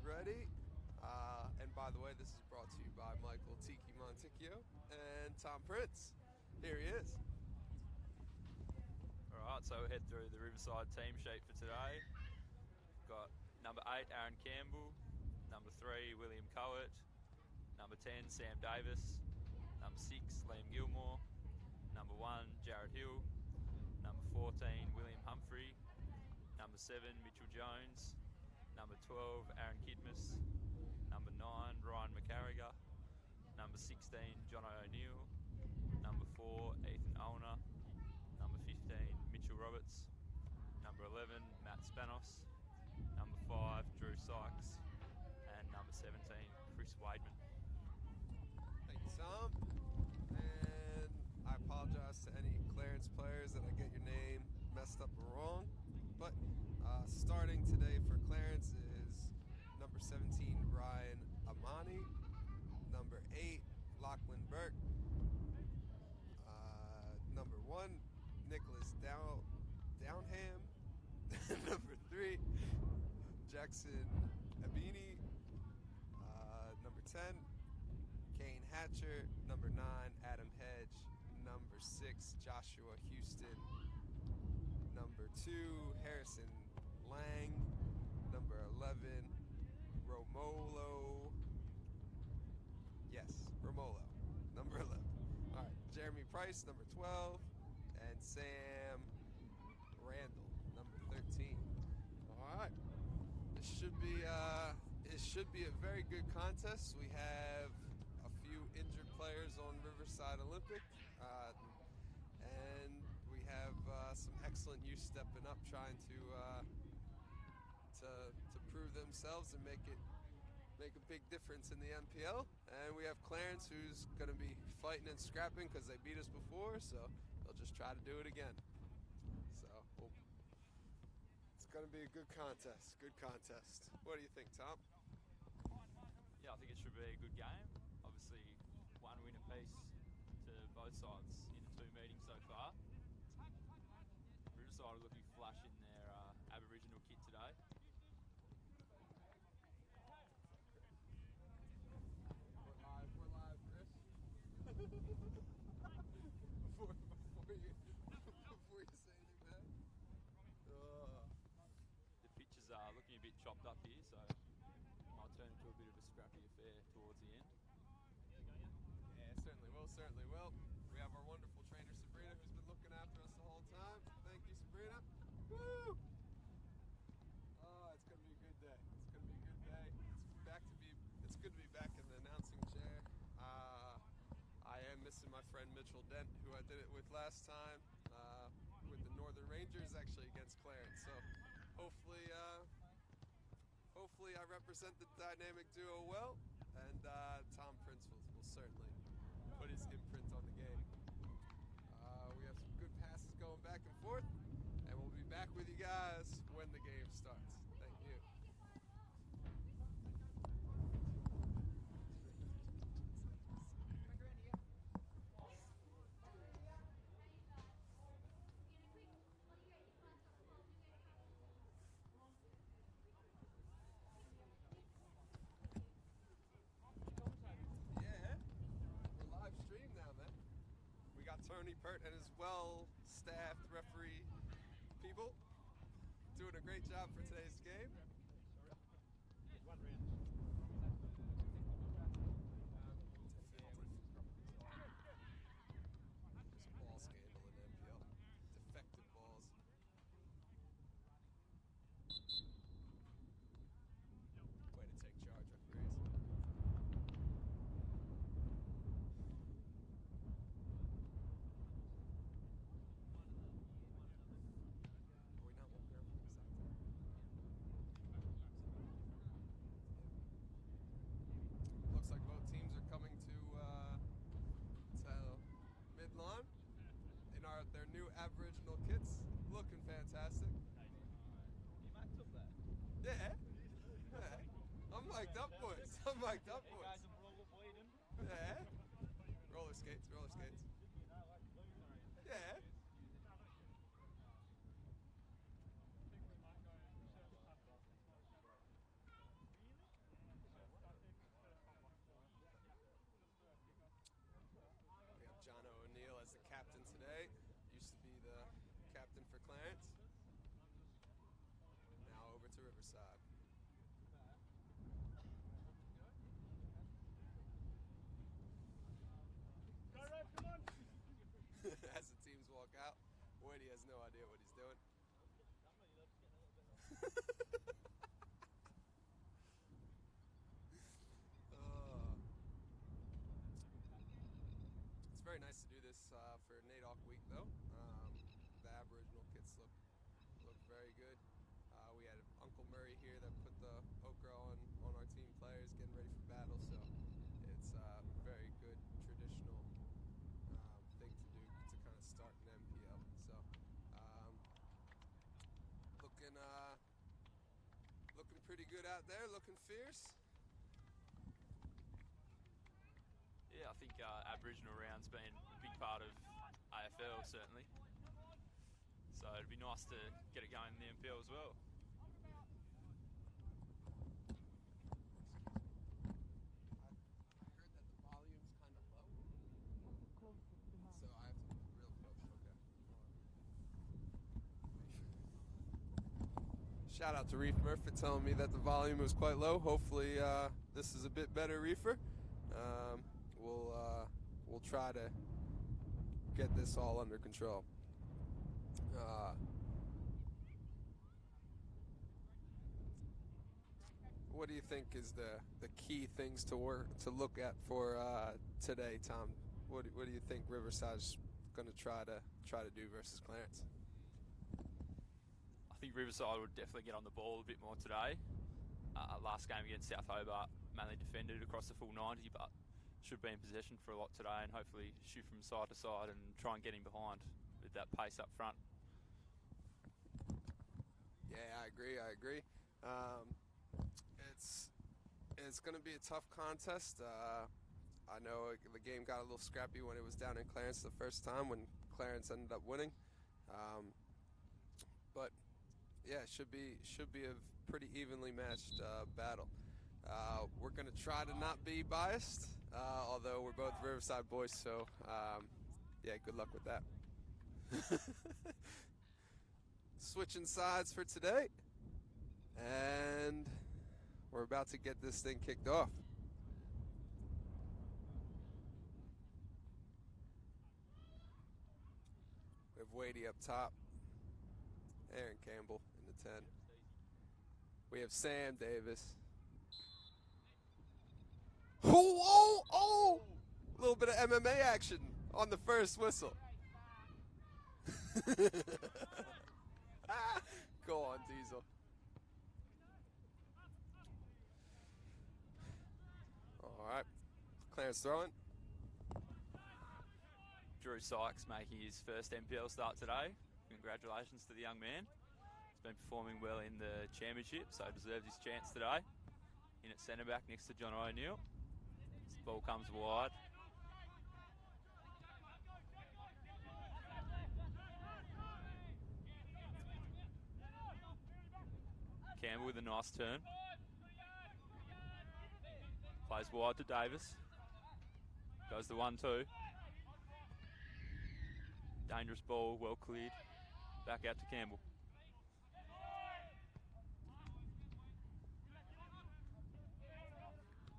ready. And by the way, this is brought to you by Michael Tiki Monticchio and Tom Prince. Here he is. Alright, so we'll head through the Riverside team sheet for today. We've got number 8, Aaron Campbell. Number 3, William Coet. Number 10, Sam Davis. Number 6, Liam Gilmore. Number 1, Jared Hill. Number 14, William Humphrey. Number 7, Mitchell Jones. Number 12, Aaron Kidmus. Number 9, Ryan McCarriger. Number 16, John O'Neill. Number 4, Ethan Olner. Number 15, Mitchell Roberts. Number 11, Matt Spanos. Number 5, Drew Sykes. And number 17, Chris Wademan. Thank you, Tom. And I apologize to any Clarence players that I get your name messed up or wrong. But starting today for Clarence is number 17, Ryan Amani. Number 8, Lachlan Burke. Number 1, Nicholas Downham. Number 3, Jackson Abini. Number 10, Kane Hatcher. Number 9, Adam Hedge. Number 6, Joshua Houston. Number 2, Harrison Lang. Number 11, Romolo. Yes, Romolo. Number 11. All right, Jeremy Price, number 12. And Sam Randall, number 13. All right. It should be a very good contest. We have a few injured players on Riverside Olympic, and we have some excellent youth stepping up, trying to prove themselves and make a big difference in the NPL. And we have Clarence, who's going to be fighting and scrapping because they beat us before, so they'll just try to do it again. So it's going to be a good contest. Good contest. What do you think, Tom? Yeah, I think it should be a good game. Obviously, one win apiece to both sides in the 2 meetings so far. Riverside are looking flush in their Aboriginal kit today. We're live, Chris. before you say anything, man. The pitches are looking a bit chopped up here, so might turn into a bit of a scrappy affair towards the end. Yeah, certainly will. We have our wonderful trainer Sabrina, who's been looking after us the whole time. Thank you, Sabrina. Woo! Oh, it's gonna be a good day. It's gonna be a good day. It's good to be back in the announcing chair. I am missing my friend Mitchell Dent, who I did it with last time with the Northern Rangers, actually against Clarence. So hopefully I represent the dynamic duo well, and Tom Prince will certainly put his imprint on the game. We have some good passes going back and forth, and we'll be back with you guys when the game starts. Thank you. Stream now, man. We got Tony Pert and his well-staffed referee people doing a great job for today's game. There's a ball scandal in NPL. Defective balls. Way to take charge, referees. Looks like both teams are coming to mid-lawn in their new Aboriginal kits. Looking fantastic. You mic'd up there? Yeah. I'm mic'd up, boys. Yeah. Roller skates. Yeah. Riverside. As the teams walk out, Woody has no idea what he's doing. It's very nice to do this for NAIDOC week, though. The Aboriginal kits look very good. We had Uncle Murray here that put the ochre on our team players, getting ready for battle. So it's a very good traditional thing to do to kind of start an NPL. So looking pretty good out there, looking fierce. Yeah, I think Aboriginal round's been a big part of AFL, certainly. So it'd be nice to get it going in the NPL as well. I heard that the volume's kind of low. So I have to be real close. Okay. Shout out to Reef Murphy telling me that the volume was quite low. Hopefully this is a bit better, Reefer. We'll try to get this all under control. What do you think is the key things to look at for today, Tom? What do you think Riverside's going to try to do versus Clarence? I think Riverside would definitely get on the ball a bit more today. Last game against South Hobart, mainly defended across the full 90, but should be in possession for a lot today and hopefully shoot from side to side and try and get him behind with that pace up front. Yeah, I agree. It's going to be a tough contest. I know the game got a little scrappy when it was down in Clarence the first time when Clarence ended up winning. But yeah, it should be a pretty evenly matched battle. We're going to try to not be biased, although we're both Riverside boys, so yeah, good luck with that. Switching sides for today, and we're about to get this thing kicked off. We have Wadey up top, Aaron Campbell in the 10. We have Sam Davis. Oh! A little bit of MMA action on the first whistle. Go on, Diesel. All right. Clarence throwing. Drew Sykes making his first NPL start today. Congratulations to the young man. He's been performing well in the championship, so deserves his chance today. In at centre back next to John O'Neill. This ball comes wide. Campbell with a nice turn. Plays wide to Davis. Goes the 1-2. Dangerous ball, well cleared. Back out to Campbell.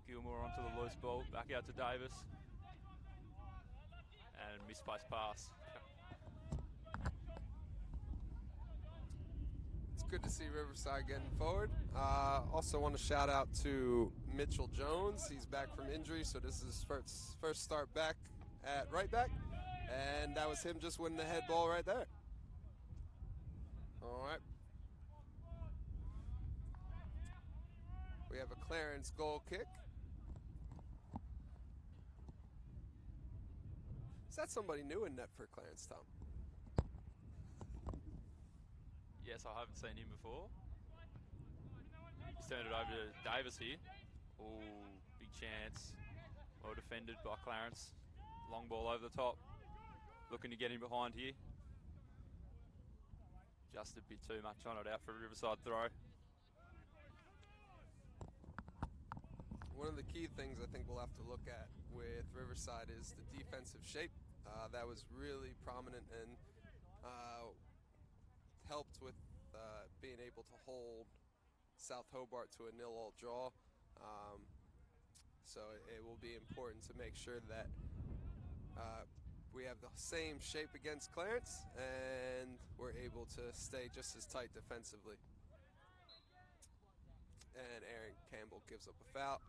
Gilmore onto the loose ball, back out to Davis. And misplaced pass. It's good to see Riverside getting forward. Also want to shout out to Mitchell Jones. He's back from injury, so this is his first start back at right back. And that was him just winning the head ball right there. All right. We have a Clarence goal kick. Is that somebody new in net for Clarence, Tom? Yes, I haven't seen him before. He's turned it over to Davis here. Oh, big chance. Well defended by Clarence. Long ball over the top. Looking to get him behind here. Just a bit too much on it, out for a Riverside throw. One of the key things I think we'll have to look at with Riverside is the defensive shape. That was really prominent and helped with being able to hold South Hobart to a 0-0 draw. So it will be important to make sure that we have the same shape against Clarence and we're able to stay just as tight defensively. And Aaron Campbell gives up a foul.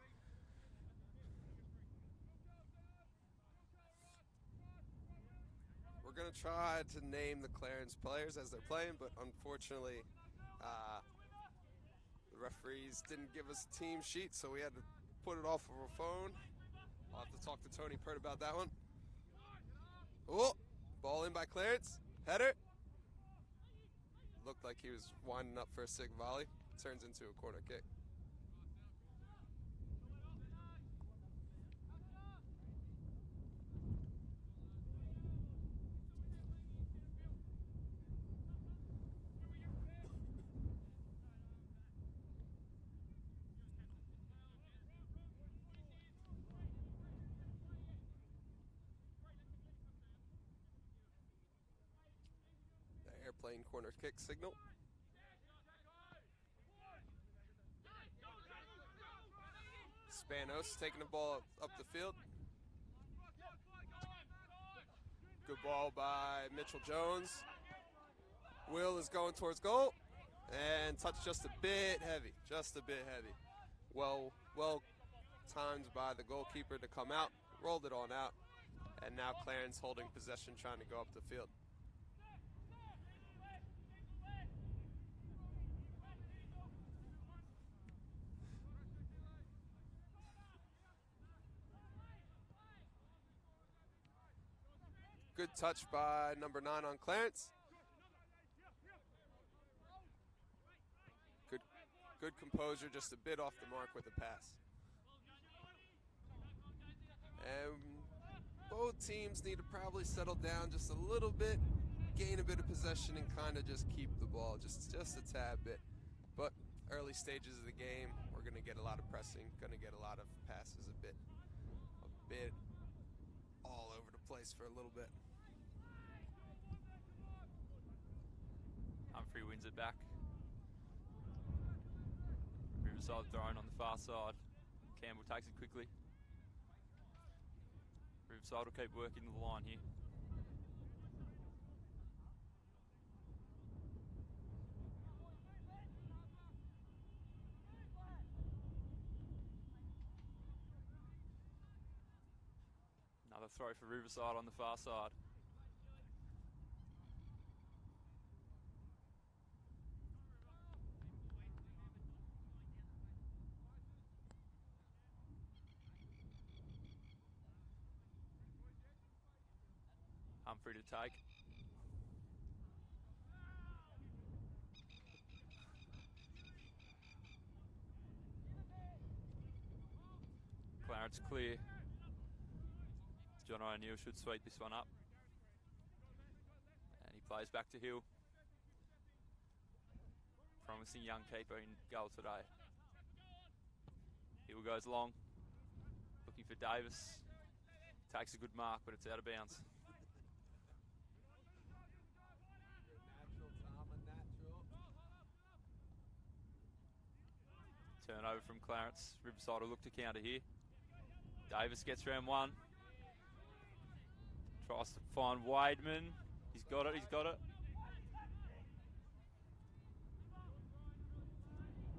We're going to try to name the Clarence players as they're playing, but unfortunately the referees didn't give us a team sheet, so we had to put it off of our phone. I'll have to talk to Tony Pert about that one. Oh, ball in by Clarence. Header. Looked like he was winding up for a sick volley. Turns into a corner kick. Airplane corner kick signal. Spanos taking the ball up the field. Good ball by Mitchell Jones. Will is going towards goal and touched just a bit heavy, Well timed by the goalkeeper to come out, rolled it on out, and now Clarence holding possession, trying to go up the field. Good touch by number 9 on Clarence. Good composure, just a bit off the mark with the pass. And both teams need to probably settle down just a little bit, gain a bit of possession, and kind of just keep the ball just a tad bit. But early stages of the game, we're going to get a lot of pressing, going to get a lot of passes a bit all over the place for a little bit. Humphrey wins it back. Riverside thrown on the far side. Campbell takes it quickly. Riverside will keep working the line here. Another throw for Riverside on the far side. Humphrey to take. Clarence clear. John O'Neill should sweep this one up. And he plays back to Hill. Promising young keeper in goal today. Hill goes long. Looking for Davis. Takes a good mark, but it's out of bounds. Turnover from Clarence. Riverside will look to counter here. Davis gets round one. Tries to find Wademan. He's got it.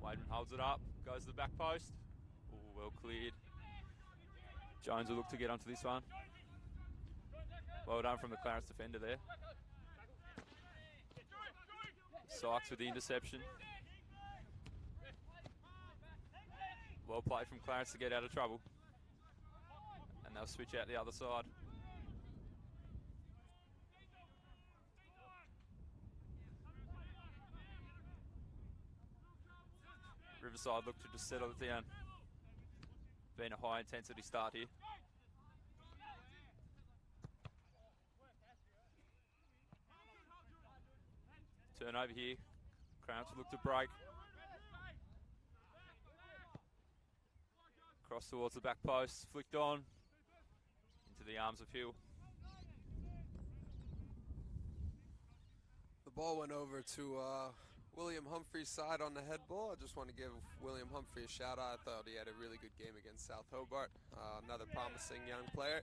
Wademan holds it up. Goes to the back post. Ooh, well cleared. Jones will look to get onto this one. Well done from the Clarence defender there. Sykes with the interception. Well played from Clarence to get out of trouble. And they'll switch out the other side. Riverside look to just settle it down. Been a high intensity start here. Turnover here. Clarence look to break. Cross towards the back post, flicked on into the arms of Hill. The ball went over to William Humphrey's side on the head ball. I just want to give William Humphrey a shout out. I thought he had a really good game against South Hobart. Another promising young player.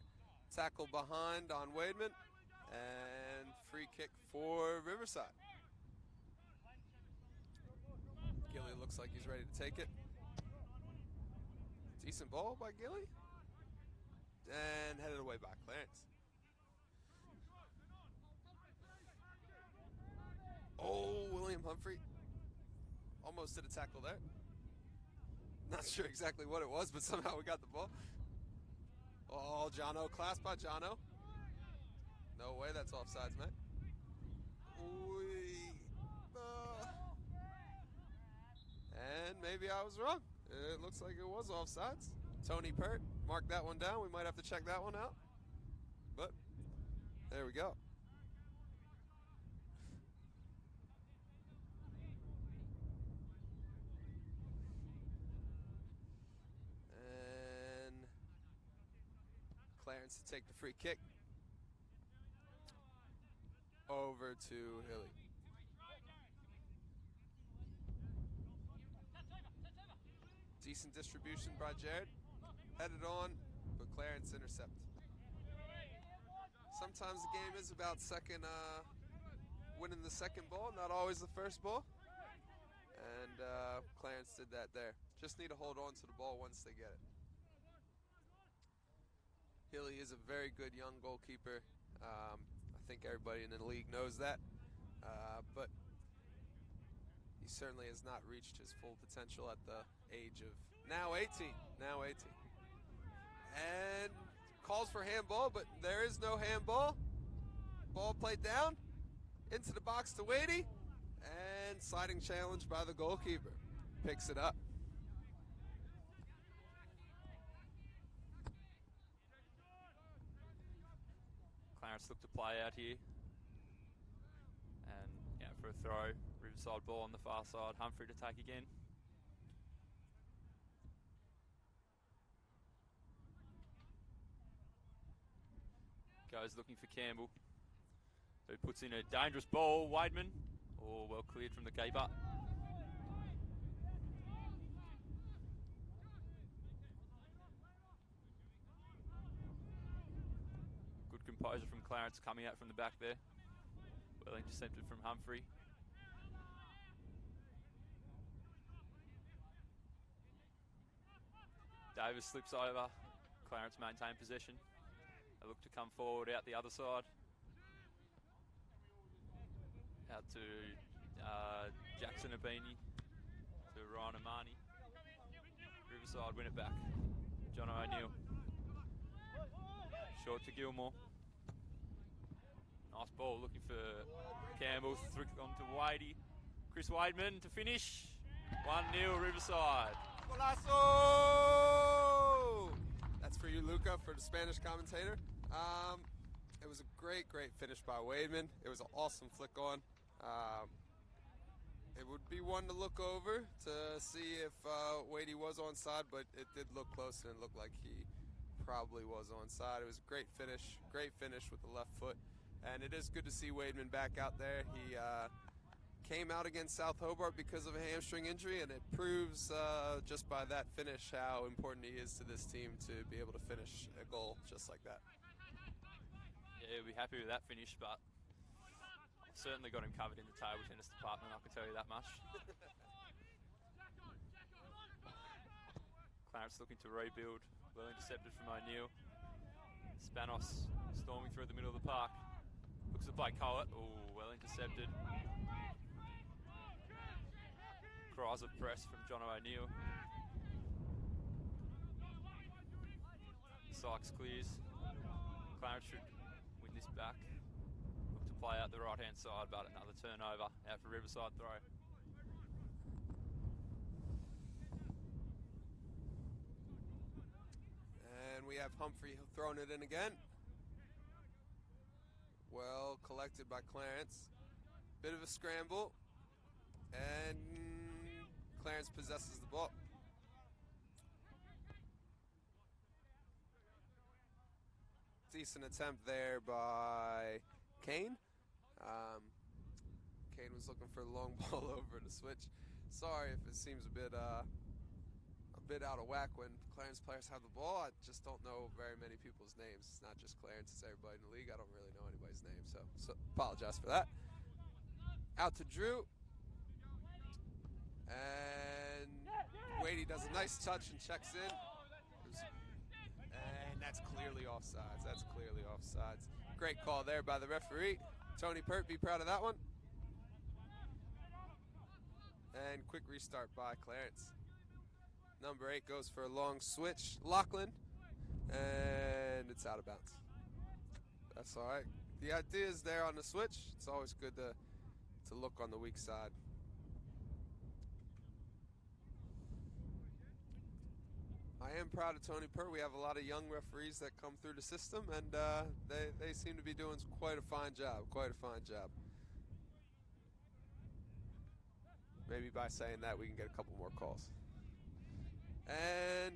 Tackle behind on Wademan, and free kick for Riverside. Gilly looks like he's ready to take it. Decent ball by Gilly. And headed away by Clarence. Oh, William Humphrey almost did a tackle there. Not sure exactly what it was, but somehow we got the ball. Oh, Jono, class by Jono. No way, that's offsides, man. And maybe I was wrong. It looks like it was offsides. Tony Pert, mark that one down. We might have to check that one out. But there we go. And Clarence to take the free kick. Over to Hilly. Decent distribution by Jared. Headed on, but Clarence intercepted. Sometimes the game is about winning the second ball, not always the first ball. And Clarence did that there. Just need to hold on to the ball once they get it. Hilly is a very good young goalkeeper. I think everybody in the league knows that. But he certainly has not reached his full potential at the age of now 18. And calls for handball, but there is no handball. Ball played down into the box to Wadey, and sliding challenge by the goalkeeper. Picks it up. Clarence looked to play out here. And yeah, for a throw. Riverside ball on the far side. Humphrey to take again. Goes looking for Campbell, who puts in a dangerous ball. Wademan, oh, well cleared from the keeper. Good composure from Clarence coming out from the back there. Well intercepted from Humphrey. Davis slips over. Clarence maintain possession. They look to come forward out the other side. Out to Jackson Abini. To Ryan Amani. Riverside win it back. John O'Neill. Short to Gilmore. Nice ball looking for Campbell. Through on to Wadey. Chris Wademan to finish. 1-0 Riverside. Golazo! That's for you, Luca, for the Spanish commentator. It was a great finish by Wademan. It was an awesome flick on. It would be one to look over to see if Wadey was onside, but it did look close and it looked like he probably was onside. It was a great finish with the left foot. And it is good to see Wademan back out there. He came out against South Hobart because of a hamstring injury, and it proves just by that finish how important he is to this team to be able to finish a goal just like that. Yeah, we'll be happy with that finish, but certainly got him covered in the table tennis department, I can tell you that much. Clarence looking to rebuild. Well intercepted from O'Neill. Spanos storming through the middle of the park. Looks to play Coet. Oh, well intercepted. Cries of press from John O'Neill. Sykes clears. Clarence should win this back. Look to play out the right-hand side, but another turnover out for Riverside throw. And we have Humphrey throwing it in again. Well collected by Clarence. Bit of a scramble. And Clarence possesses the ball. Decent attempt there by Kane. Kane Kane was looking for the long ball over to switch. Sorry if it seems a bit out of whack when Clarence players have the ball. I just don't know very many people's names. It's not just Clarence, it's everybody in the league. I don't really know anybody's name, so apologize for that. Out to Drew. And Wadey does a nice touch and checks in. And that's clearly offsides. That's clearly offsides. Great call there by the referee. Tony Pert, be proud of that one. And quick restart by Clarence. Number 8 goes for a long switch. Lachlan. And it's out of bounds. That's all right. The idea is there on the switch. It's always good to look on the weak side. I am proud of Tony Pert. We have a lot of young referees that come through the system, and they seem to be doing quite a fine job. Quite a fine job. Maybe by saying that, we can get a couple more calls. And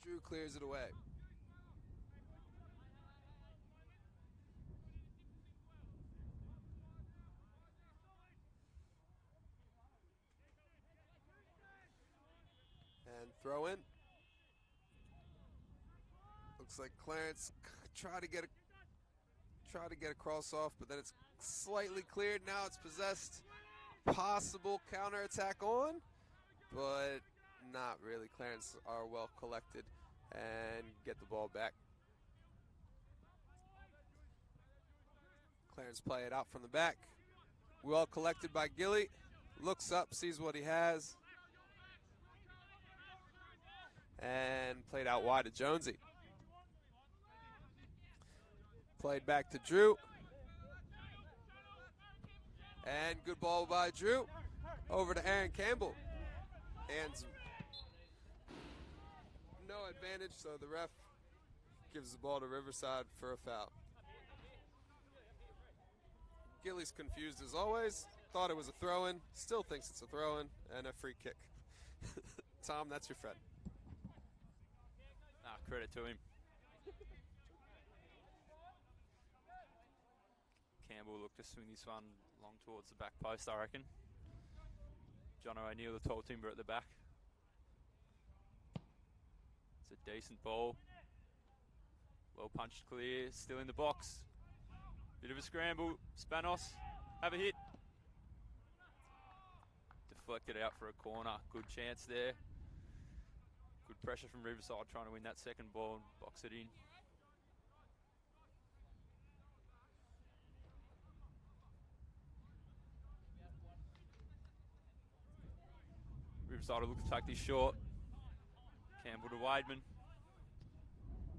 Drew clears it away. And throw in. Looks like Clarence tried to get a cross off, but then it's slightly cleared. Now it's possessed. Possible counterattack on, but not really. Clarence are well collected and get the ball back. Clarence play it out from the back. Well collected by Gilly. Looks up, sees what he has. And played out wide to Jonesy. Played back to Drew. And good ball by Drew. Over to Aaron Campbell. Hands no advantage, so the ref gives the ball to Riverside for a foul. Gilly's confused as always. Thought it was a throw-in. Still thinks it's a throw-in and a free kick. Tom, that's your friend. Credit to him. Campbell looked to swing this one long towards the back post, I reckon. John O'Neill, the tall timber at the back. It's a decent ball. Well punched clear, still in the box. Bit of a scramble. Spanos, have a hit. Deflected out for a corner. Good chance there. Good pressure from Riverside trying to win that second ball and box it in. Riverside will look to take this short. Campbell to Wademan.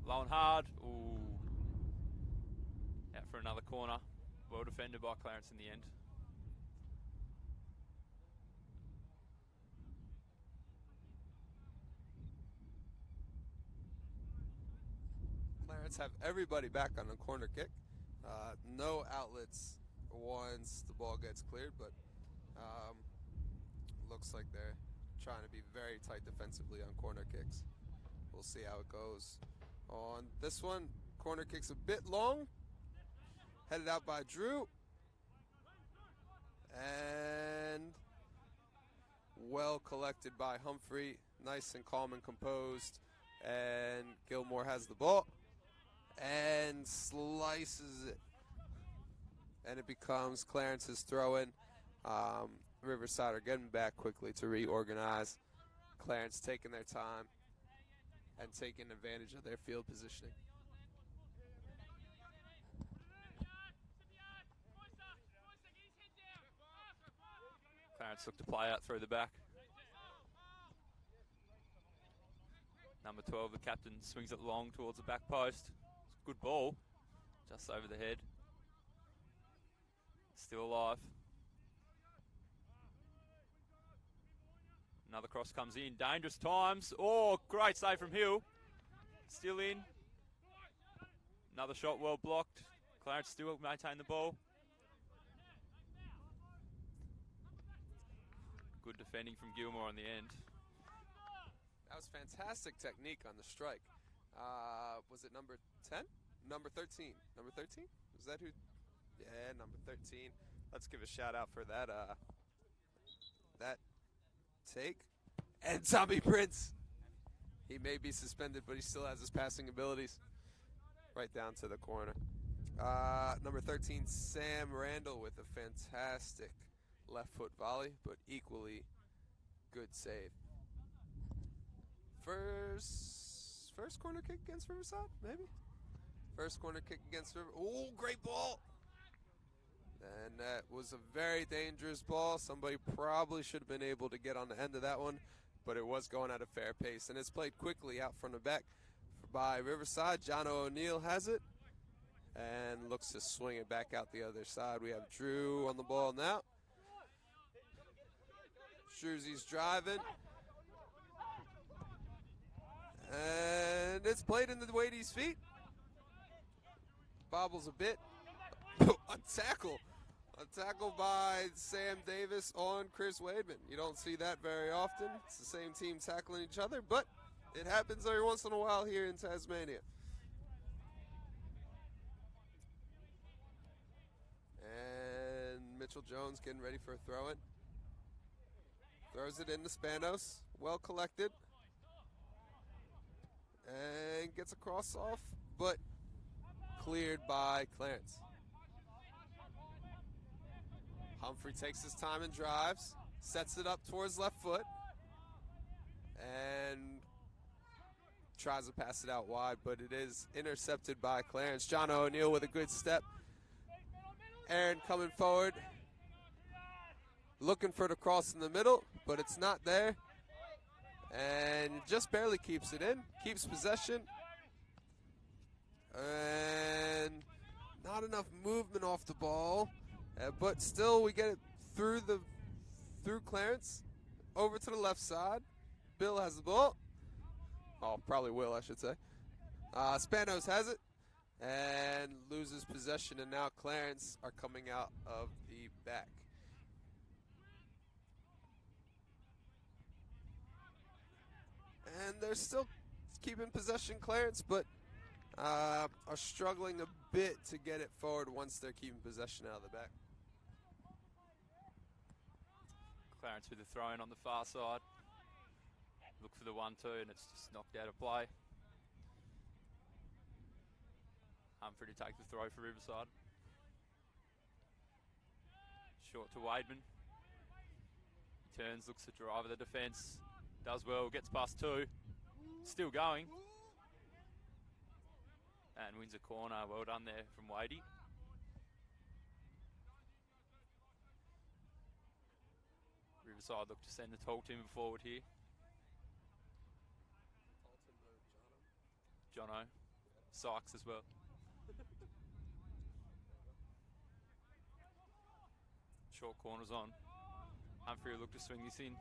Low and hard. Ooh. Out for another corner. Well defended by Clarence in the end. Clarence have everybody back on the corner kick. No outlets once the ball gets cleared, but looks like they're trying to be very tight defensively on corner kicks. We'll see how it goes. On this one, corner kick's a bit long. Headed out by Drew. And well collected by Humphrey. Nice and calm and composed. And Gilmore has the ball. And slices it. And it becomes Clarence's throw-in. Riverside are getting back quickly to reorganize. Clarence taking their time and taking advantage of their field positioning. Clarence looked to play out through the back. Number 12, the captain, swings it long towards the back post. Good ball, just over the head. Still alive. Another cross comes in, dangerous times. Oh, great save from Hill. Still in. Another shot well blocked. Clarence still maintain the ball. Good defending from Gilmore on the end. That was fantastic technique on the strike. Was it number 10? Number 13. Number 13? Was that who? Yeah, number 13. Let's give a shout out for that that take. And Tommy Prince. He may be suspended, but he still has his passing abilities. Right down to the corner. Number 13, Sam Randall with a fantastic left foot volley, but equally good save. First corner kick against Riverside, maybe? First corner kick against Riverside. Oh, great ball! And that was a very dangerous ball. Somebody probably should have been able to get on the end of that one, but it was going at a fair pace. And it's played quickly out from the back by Riverside. John O'Neill has it and looks to swing it back out the other side. We have Drew on the ball now. Drewsy's driving. And it's played into the Wade's feet. Bobbles a bit. A tackle. A tackle by Sam Davis on Chris Wademan. You don't see that very often. It's the same team tackling each other, but it happens every once in a while here in Tasmania. And Mitchell Jones getting ready for a throw-in. Throws it into Spanos. Well collected. And gets a cross off, but cleared by Clarence. Humphrey takes his time and drives. Sets it up towards left foot. And tries to pass it out wide, but it is intercepted by Clarence. John O'Neill with a good step. Aaron coming forward. Looking for the cross in the middle, but it's not there. And just barely keeps it in. Keeps possession. And not enough movement off the ball. But still we get it through Clarence. Over to the left side. Bill has the ball. Oh, probably Will, I should say. Spanos has it. And loses possession. And now Clarence are coming out of the back. And they're still keeping possession, Clarence, but are struggling a bit to get it forward once they're keeping possession out of the back. Clarence with the throw in on the far side. Look for the 1-2 and it's just knocked out of play. Humphrey to take the throw for Riverside. Short to Wademan. He turns, looks to drive the defence. Does well, gets past 2. Still going. And wins a corner. Well done there from Wadey. Riverside look to send the tall timber forward here. Jono. Sykes as well. Short corners on. Humphrey will look to swing this in.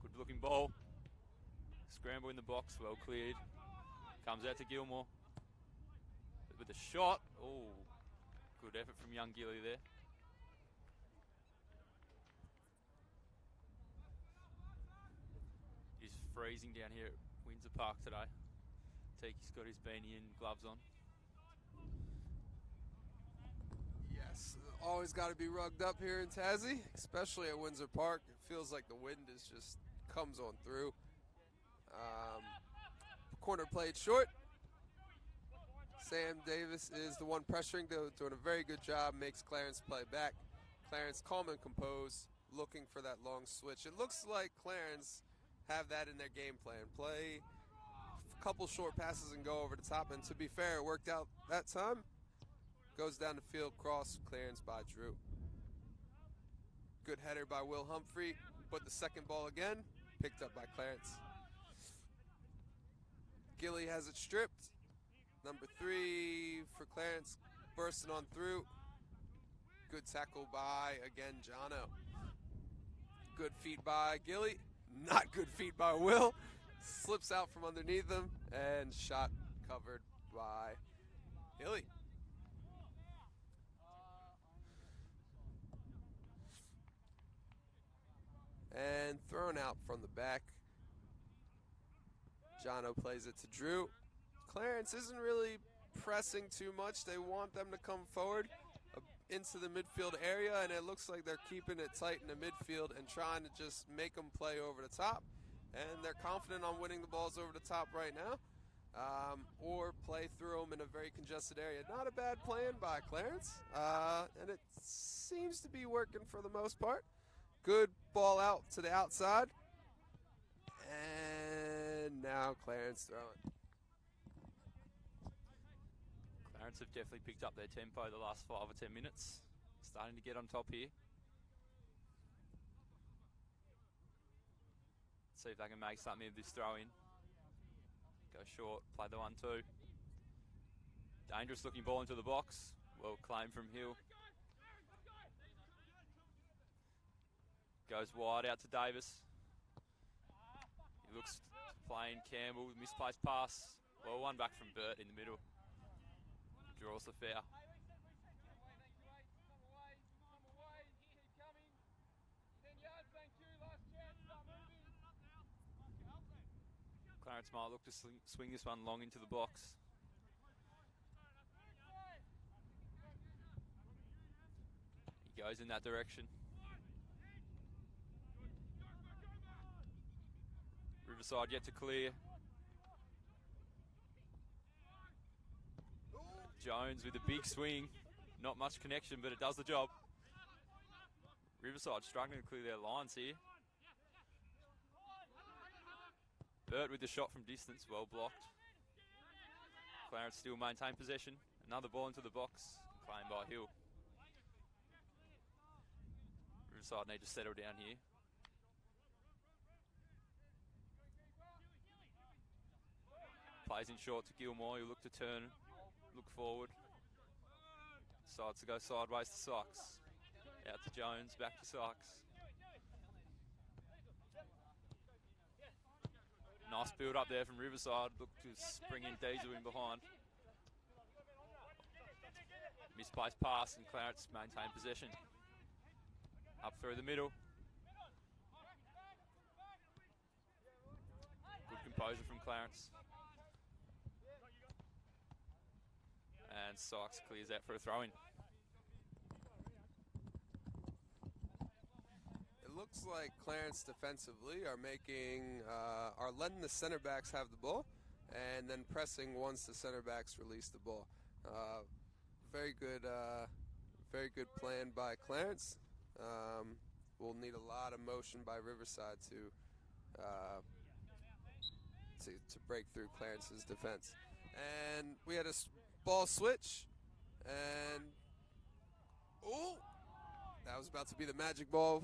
Good looking ball. Scramble in the box, well cleared. Comes out to Gilmore. With a shot. Oh, good effort from young Gilly there. It's freezing down here at Windsor Park today. Tiki's got his beanie and gloves on. Yes, always got to be rugged up here in Tassie, especially at Windsor Park. It feels like the wind is just comes on through. Corner played short. Sam Davis is the one pressuring, doing a very good job, makes Clarence play back. Clarence calm and composed, looking for that long switch. It looks like Clarence have that in their game plan. Play a couple short passes and go over the top, and to be fair, it worked out that time. Goes down the field, cross, clearance by Drew. Good header by Will Humphrey, but the second ball again, picked up by Clarence. Gilly has it stripped. Number 3 for Clarence, bursting on through. Good tackle by, again, Jono. Good feet by Gilly. Not good feet by Will. Slips out from underneath him, and shot covered by Gilly. And thrown out from the back. Jono plays it to Drew. Clarence isn't really pressing too much. They want them to come forward into the midfield area, and it looks like they're keeping it tight in the midfield and trying to just make them play over the top. And they're confident on winning the balls over the top right now, or play through them in a very congested area. Not a bad plan by Clarence, and it seems to be working for the most part. Good ball out to the outside, and now Clarence throwing. Clarence have definitely picked up their tempo the last 5 or 10 minutes. Starting to get on top here. See if they can make something of this throw in. Go short, play the 1-2. Dangerous looking ball into the box. Well claimed from Hill. Goes wide out to Davis. He looks playing Campbell, misplaced pass. Well, one back from Burt in the middle. Draws the foul. Clarence might look to swing this one long into the box. He goes in that direction. Riverside yet to clear. Jones with a big swing. Not much connection, but it does the job. Riverside struggling to clear their lines here. Burt with the shot from distance, well blocked. Clarence still maintain possession. Another ball into the box, claimed by Hill. Riverside need to settle down here. Plays in short to Gilmore, who look to turn, look forward. Decides to go sideways to Sykes. Out to Jones, back to Sykes. Nice build up there from Riverside. Look to spring in Diesel in behind. Misplaced pass and Clarence maintain possession. Up through the middle. Good composure from Clarence. And Sykes clears out for a throw-in. It looks like Clarence defensively are letting the center backs have the ball, and then pressing once the center backs release the ball. Very good plan by Clarence. We'll need a lot of motion by Riverside to break through Clarence's defense. And we had a ball switch, and that was about to be the magic ball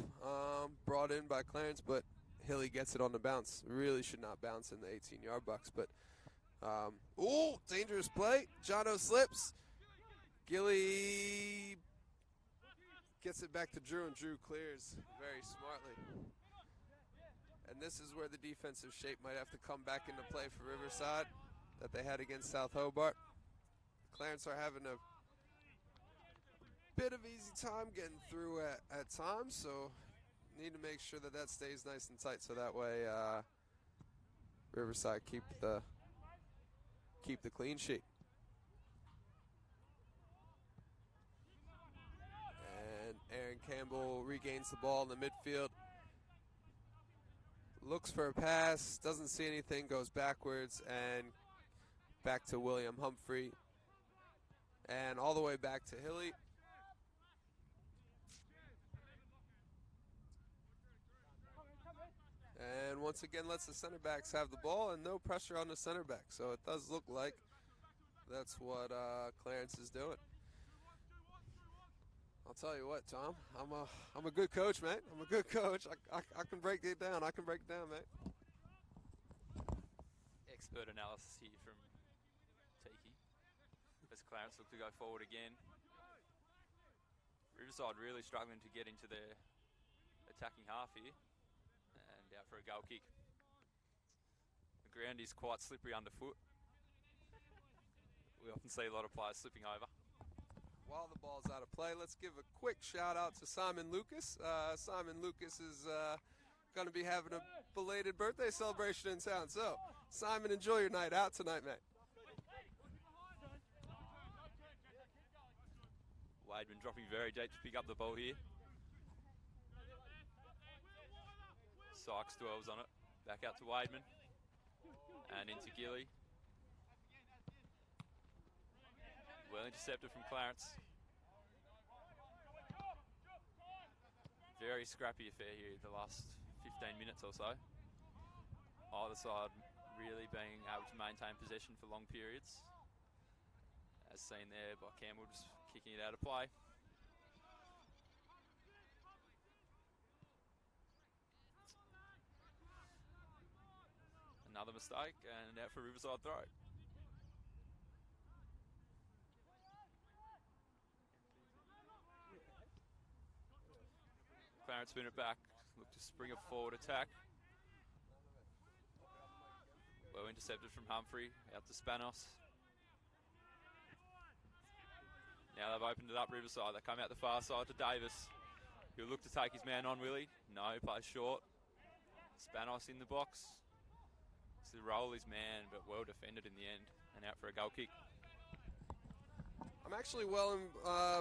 brought in by Clarence, but Hilly gets it on the bounce. Really should not bounce in the 18-yard box, but dangerous play. Jono slips. Gilly gets it back to Drew, and Drew clears very smartly. And this is where the defensive shape might have to come back into play for Riverside that they had against South Hobart. Clarence are having a bit of easy time getting through at times, so need to make sure that stays nice and tight, so that way Riverside keep the clean sheet. And Aaron Campbell regains the ball in the midfield. Looks for a pass, doesn't see anything, goes backwards, and back to William Humphrey. And all the way back to Hilly. And once again lets the center backs have the ball, and no pressure on the center back. So it does look like that's what Clarence is doing. I'll tell you what, Tom. I'm a good coach, mate. I'm a good coach. I can break it down. I can break it down, mate. Expert analysis here from Tiki. As Clarence look to go forward again. Riverside really struggling to get into their attacking half here. And out for a goal kick. The ground is quite slippery underfoot. We often see a lot of players slipping over. While the ball's out of play, let's give a quick shout out to Simon Lucas. Simon Lucas is going to be having a belated birthday celebration in town. So, Simon, enjoy your night out tonight, mate. Weidman dropping very deep to pick up the ball here. Sykes dwells on it. Back out to Weidman. And into Gilly. Well intercepted from Clarence. Very scrappy affair here the last 15 minutes or so. Either side really being able to maintain possession for long periods. As seen there by Campbell, just kicking it out of play. Another mistake and out for Riverside throw. Clarence win it back. Look to spring a forward attack. Well intercepted from Humphrey. Out to Spanos. Now they've opened it up Riverside. They come out the far side to Davis. He'll look to take his man on, Willie. No, plays short. Spanos in the box. To roll his man, but well defended in the end. And out for a goal kick. I'm actually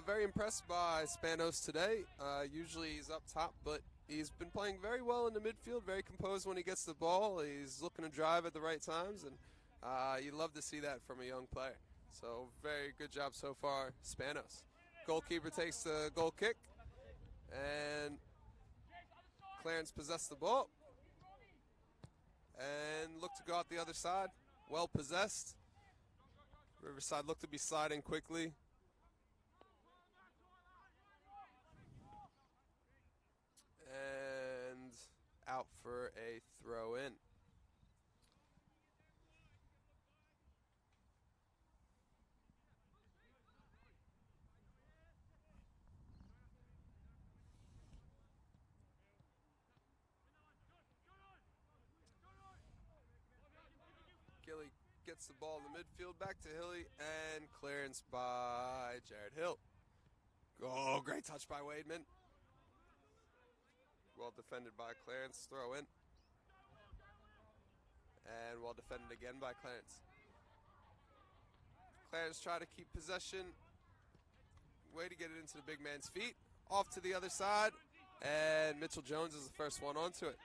very impressed by Spanos today. Usually he's up top, but he's been playing very well in the midfield, very composed when he gets the ball. He's looking to drive at the right times, and you love to see that from a young player. So very good job so far, Spanos. Goalkeeper takes the goal kick, and Clarence possessed the ball. And look to go out the other side. Well possessed. Riverside look to be sliding quickly. And out for a throw in. Gilly gets the ball in the midfield, back to Hilly, and clearance by Jared Hill. Oh, great touch by Weidman. Well defended by Clarence, throw in. And well defended again by Clarence. Clarence try to keep possession. Way to get it into the big man's feet. Off to the other side, and Mitchell Jones is the first one onto it.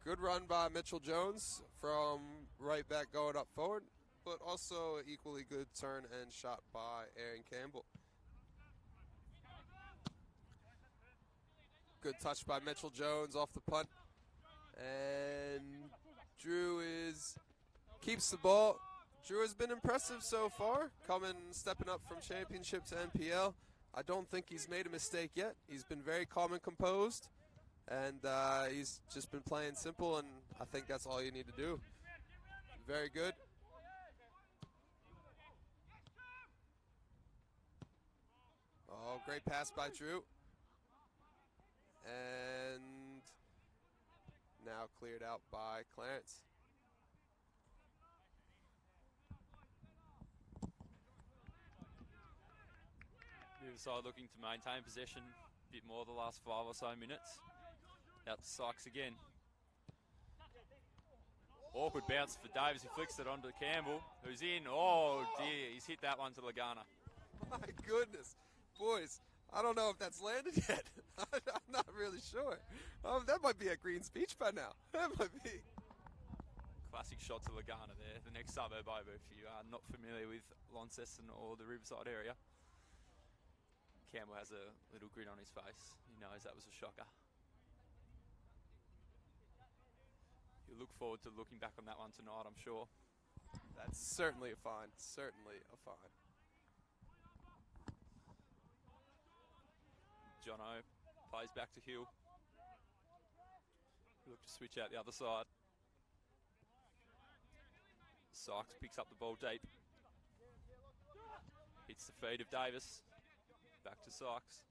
Good run by Mitchell Jones from right back going up forward, but also equally good turn and shot by Aaron Campbell. Good touch by Mitchell Jones off the punt. And Drew keeps the ball. Drew has been impressive so far, stepping up from championship to NPL. I don't think he's made a mistake yet. He's been very calm and composed. And he's just been playing simple, and I think that's all you need to do. Very good. Oh, great pass by Drew. And now cleared out by Clarence. Riverside looking to maintain possession a bit more the last 5 or so minutes. Out to Sykes again. Awkward bounce for Davis. He flicks it onto Campbell, who's in. Oh dear, he's hit that one to Lagana. My goodness. Boys, I don't know if that's landed yet. I'm not really sure. That might be at Green's Beach by now. That might be. Classic shot to Lagana there, the next suburb over if you are not familiar with Launceston or the Riverside area. Campbell has a little grin on his face. He knows that was a shocker. You'll look forward to looking back on that one tonight, I'm sure. That's certainly a find. Certainly a find. Jono plays back to Hill. Look to switch out the other side. Sykes picks up the ball deep. Hits the feet of Davis. Back to Sykes.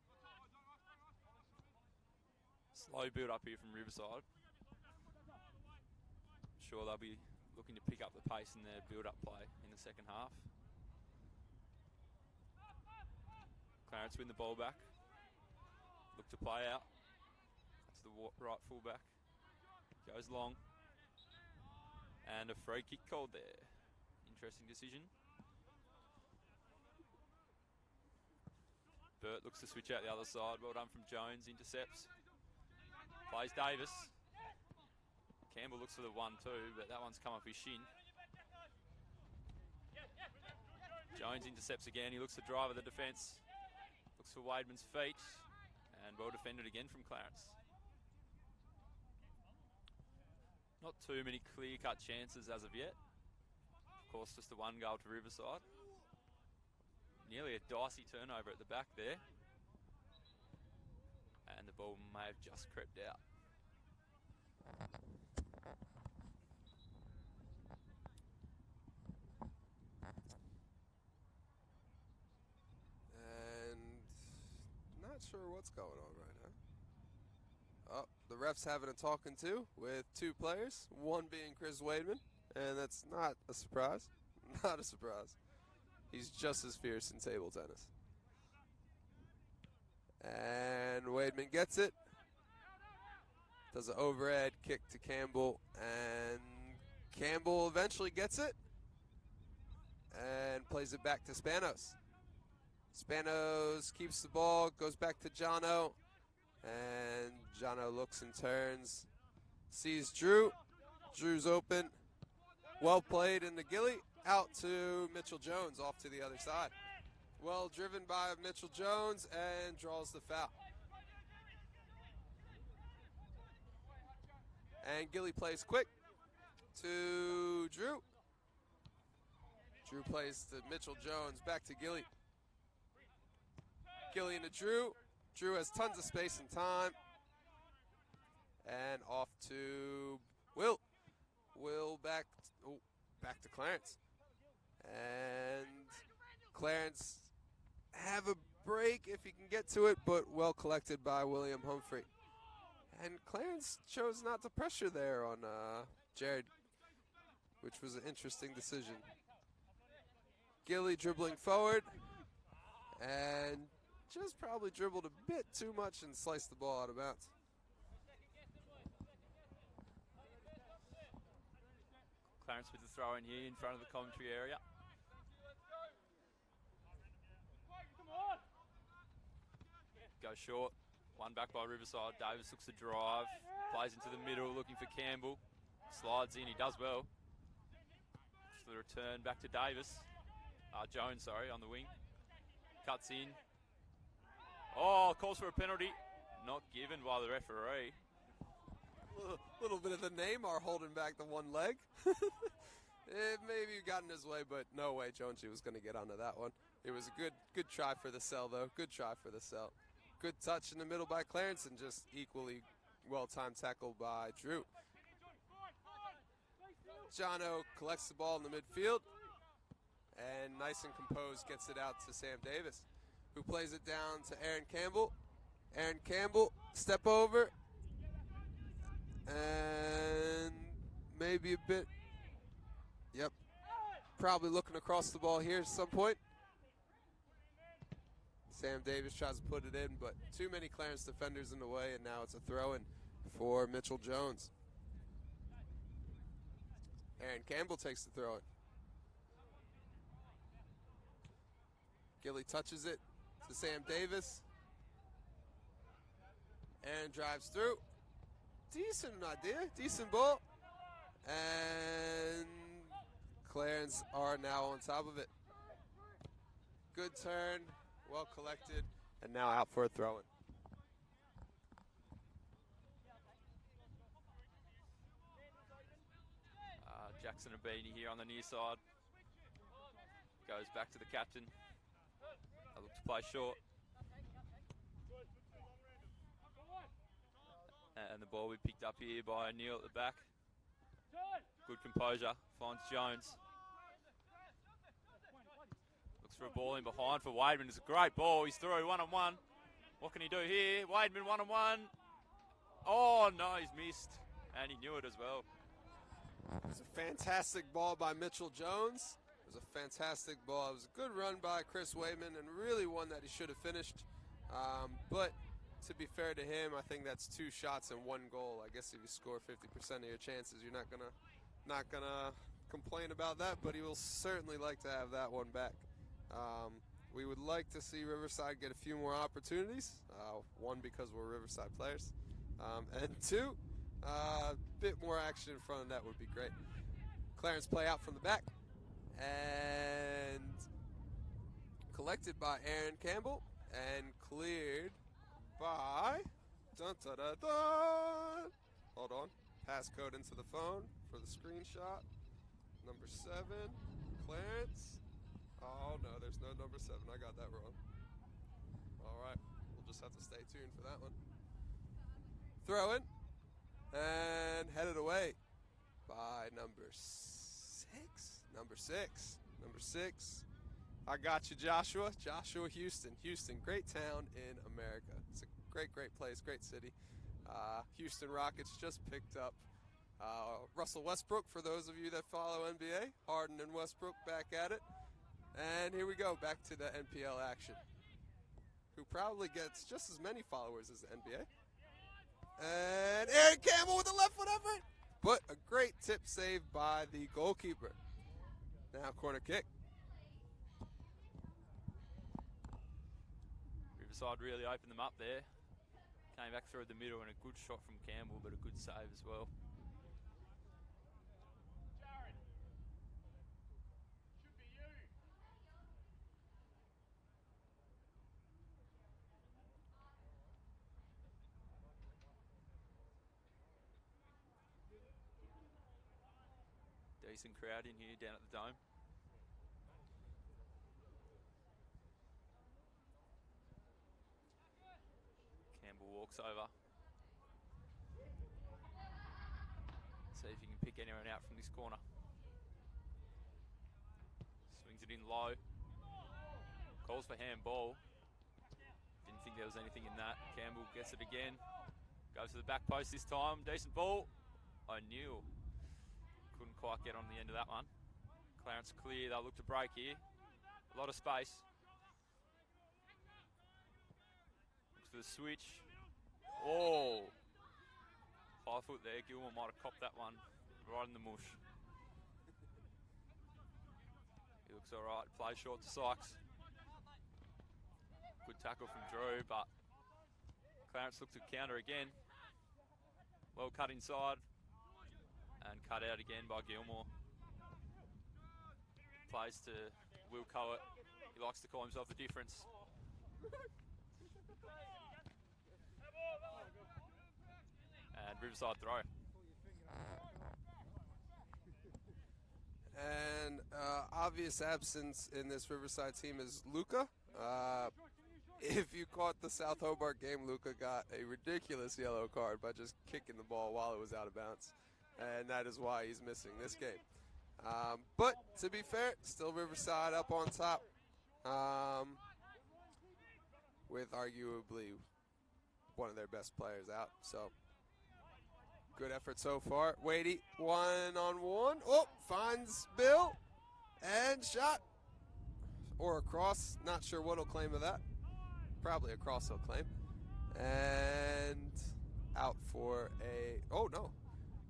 Slow build up here from Riverside. Sure they'll be looking to pick up the pace in their build-up play in the second half. Clarence win the ball back. Look to play out. That's the right fullback. Goes long. And a free kick called there. Interesting decision. Burt looks to switch out the other side. Well done from Jones. Intercepts. Plays Davis. Campbell looks for the 1-2, but that one's come off his shin. Jones intercepts again. He looks to drive at the defence. Looks for Wademan's feet. And well defended again from Clarence. Not too many clear-cut chances as of yet. Of course, just the one goal to Riverside. Nearly a dicey turnover at the back there. And the ball may have just crept out. And not sure what's going on right now. Oh, the ref's having a talking to with two players, one being Chris Wademan, and that's not a surprise. Not a surprise. He's just as fierce in table tennis. And Wademan gets it. Does an overhead kick to Campbell, and Campbell eventually gets it and plays it back to Spanos. Spanos keeps the ball, goes back to Jono, and Jono looks and turns, sees Drew. Drew's open. Well played into Gilly. Out to Mitchell Jones, off to the other side. Well driven by Mitchell Jones, and draws the foul. And Gilly plays quick to Drew. Drew plays to Mitchell Jones, back to Gilly. Gilly into Drew. Drew has tons of space and time. And off to Will. Will back to Clarence. And Clarence have a break if he can get to it, but well collected by William Humphrey. And Clarence chose not to pressure there on Jared, which was an interesting decision. Gilly dribbling forward, and just probably dribbled a bit too much and sliced the ball out of bounds. Clarence with the throw in here in front of the commentary area. Goes short. One back by Riverside. Davis looks to drive. Plays into the middle, looking for Campbell. Slides in. He does well. Looks for the return back to Davis. Jones, sorry, on the wing. Cuts in. Oh, calls for a penalty. Not given by the referee. Little bit of the Neymar holding back the one leg. It maybe got in his way, but no way Jonesy was going to get onto that one. It was a good try for the sell, though. Good try for the sell. Good touch in the middle by Clarence, and just equally well-timed tackle by Drew. Jono collects the ball in the midfield, and nice and composed gets it out to Sam Davis, who plays it down to Aaron Campbell. Aaron Campbell, step over, and maybe a bit, yep, probably looking across the ball here at some point. Sam Davis tries to put it in, but too many Clarence defenders in the way, and now it's a throw-in for Mitchell Jones. Aaron Campbell takes the throw-in. Gilly touches it to Sam Davis. Aaron drives through. Decent idea, decent ball. And Clarence are now on top of it. Good turn, well collected, and now out for a throw-in. Jackson Abini here on the near side. Goes back to the captain. I look to play short. And the ball will be picked up here by Neil at the back. Good composure, finds Jones. Looks for a ball in behind for Wademan. It's a great ball, he's through, one-on-one. What can he do here? Wademan one-on-one. Oh no, he's missed. And he knew it as well. It was a fantastic ball by Mitchell Jones. It was a fantastic ball. It was a good run by Chris Wademan, and really one that he should have finished. But to be fair to him, I think that's 2 shots and 1 goal. I guess if you score 50% of your chances, you're not gonna complain about that, but he will certainly like to have that one back. We would like to see Riverside get a few more opportunities. One, because we're Riverside players. And two, a bit more action in front of net would be great. Clarence play out from the back. And collected by Aaron Campbell. And cleared by... Dun, dun, dun, dun. Hold on. Passcode into the phone for the screenshot. Number 7, Clarence. Oh, no, there's no number 7. I got that wrong. All right. We'll just have to stay tuned for that one. Throw in. And headed away by number 6. Number 6. I got you, Joshua. Joshua Houston. Houston, great town in America. It's a great, great place, great city. Houston Rockets just picked up Russell Westbrook, for those of you that follow NBA. Harden and Westbrook back at it. And here we go, back to the NPL action. Who probably gets just as many followers as the NBA. And Aaron Campbell with a left foot effort. But a great tip save by the goalkeeper. Now corner kick. Riverside really opened them up there. Came back through the middle and a good shot from Campbell, but a good save as well. Decent crowd in here down at the Dome. Campbell walks over. See if he can pick anyone out from this corner. Swings it in low. Calls for handball. Didn't think there was anything in that. Campbell gets it again. Goes to the back post this time. Decent ball. O'Neill. Couldn't quite get on the end of that one. Clarence clear. They'll look to break here. A lot of space. Looks for the switch. Oh! 5 foot there. Gilmore might have copped that one right in the mush. He looks alright. Play short to Sykes. Good tackle from Drew, but Clarence looked to counter again. Well cut inside. And cut out again by Gilmore. Plays to Will Coet. He likes to call himself the difference. And Riverside throw. And obvious absence in this Riverside team is Luca. If you caught the South Hobart game, Luca got a ridiculous yellow card by just kicking the ball while it was out of bounds. And that is why he's missing this game. But to be fair, still Riverside up on top. With arguably one of their best players out. So good effort so far. Wadey, 1-on-1. Oh, finds Bill. And shot. Or a cross. Not sure what he'll claim of that. Probably a cross he'll claim. And out for a... Oh, no.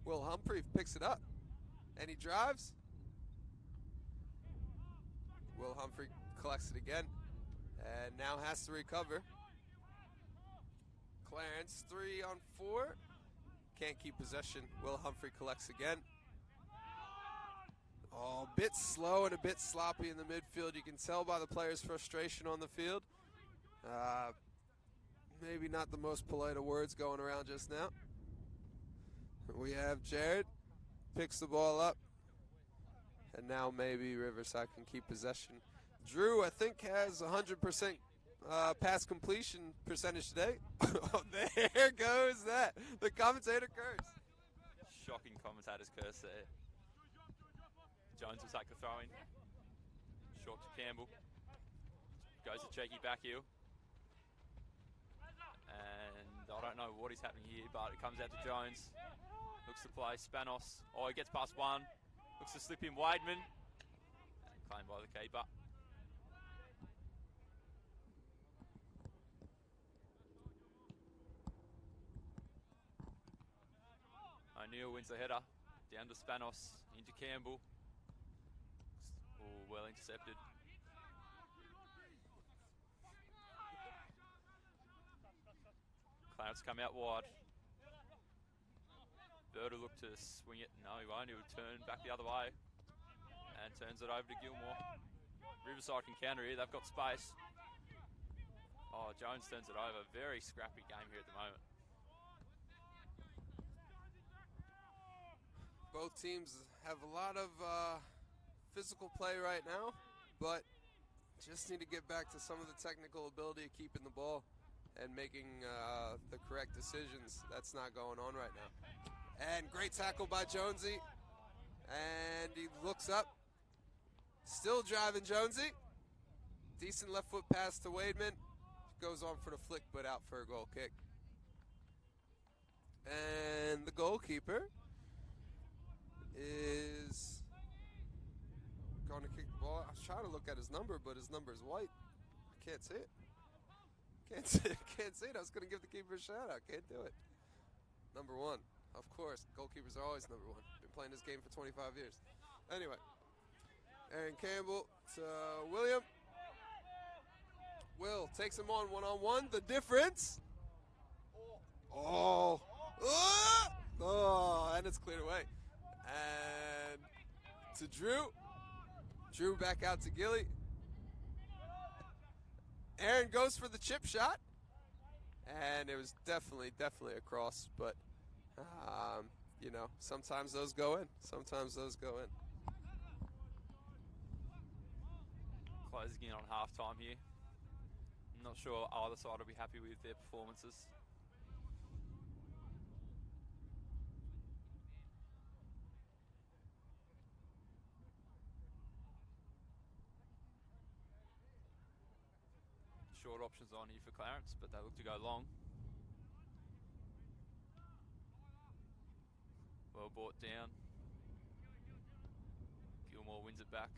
Will Humphrey picks it up. And he drives. Will Humphrey collects it again. And now has to recover. Clarence, 3-on-4. Can't keep possession. Will Humphrey collects again. Oh, a bit slow and a bit sloppy in the midfield. You can tell by the players' frustration on the field. Maybe not the most polite of words going around just now. We have Jared. Picks the ball up. And now maybe Riverside can keep possession. Drew, I think, has 100% pass completion percentage today. Oh, there goes that. The commentator curse. Shocking commentator's curse there. Jones will take the throw in. Short to Campbell. Goes to cheeky back heel. And I don't know what is happening here, but it comes out to Jones. Looks to play Spanos. Oh, he gets past one. Looks to slip in Wademan. And claimed by the keeper. O'Neill wins the header. Down to Spanos. Into Campbell. Oh, well intercepted. Clarence come out wide. Bird will look to swing it. No, he won't. He'll turn back the other way. And turns it over to Gilmore. Riverside can counter here. They've got space. Oh, Jones turns it over. Very scrappy game here at the moment. Both teams have a lot of physical play right now, but just need to get back to some of the technical ability of keeping the ball and making the correct decisions. That's not going on right now. And great tackle by Jonesy. And he looks up. Still driving Jonesy. Decent left foot pass to Wademan. Goes on for the flick, but out for a goal kick. And the goalkeeper is going to kick the ball. I was trying to look at his number, but his number is white. I can't see it. Can't see it. I was going to give the keeper a shout out. Can't do it. Number 1. Of course, goalkeepers are always number 1. Been playing this game for 25 years. Anyway, Aaron Campbell to William. Will takes him on one-on-one. The difference. Oh. Oh, and it's cleared away. And to Drew. Drew back out to Gilly. Aaron goes for the chip shot. And it was definitely a cross, but you know, sometimes those go in. Sometimes those go in. Closing in on halftime here. I'm not sure either side will be happy with their performances. Short options on here for Clarence, but they look to go long. Well brought down. Gilmore wins it back.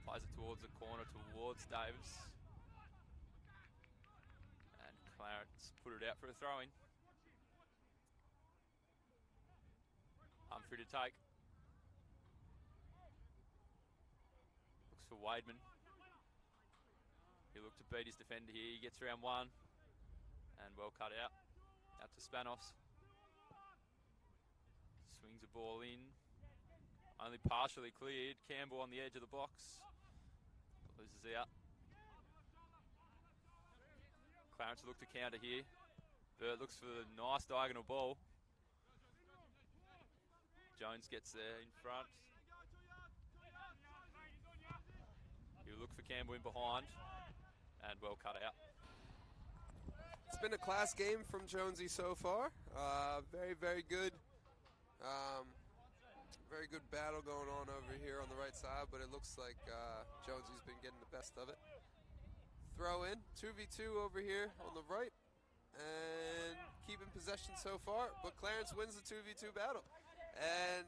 Plays it towards the corner, towards Davis. And Clarence put it out for a throw-in. Humphrey to take. Looks for Wademan. He looked to beat his defender here. He gets around one. And well cut out. Out to Spanos. Swings the ball in. Only partially cleared. Campbell on the edge of the box. Loses out. Clarence will look to counter here. Burt looks for the nice diagonal ball. Jones gets there in front. He'll look for Campbell in behind. And well cut out. It's been a class game from Jonesy so far. Very good. Very good battle going on over here on the right side, but it looks like Jonesy's been getting the best of it. Throw in, 2v2 over here on the right, and keeping possession so far, but Clarence wins the 2v2 battle. And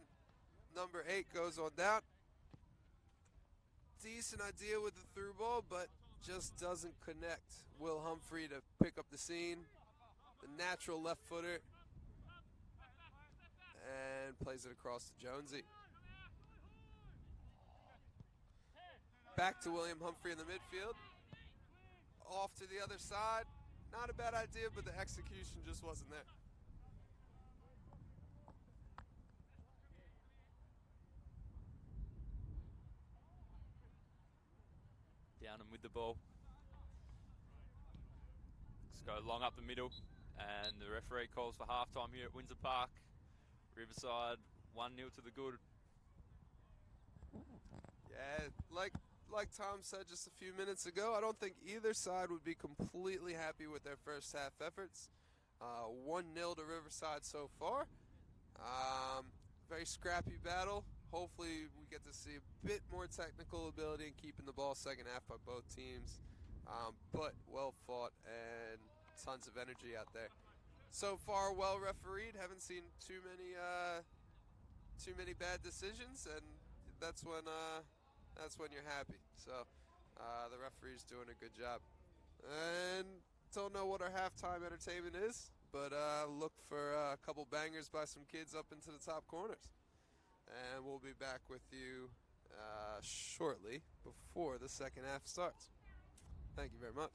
number 8 goes on down. Decent idea with the through ball, but just doesn't connect. Will Humphrey to pick up the scene. The natural left footer. And plays it across to Jonesy. Back to William Humphrey in the midfield. Off to the other side. Not a bad idea, but the execution just wasn't there. Down and with the ball. Let's go long up the middle. And the referee calls for halftime here at Windsor Park. Riverside 1-0 to the good. Yeah, like Tom said just a few minutes ago, I don't think either side would be completely happy with their first half efforts. 1-0 to Riverside so far. Very scrappy battle. Hopefully we get to see a bit more technical ability in keeping the ball second half by both teams. But well fought and tons of energy out there. So far, well refereed. Haven't seen too many bad decisions, and that's when you're happy. So the referee's doing a good job. And don't know what our halftime entertainment is, but look for a couple bangers by some kids up into the top corners. And we'll be back with you shortly before the second half starts. Thank you very much.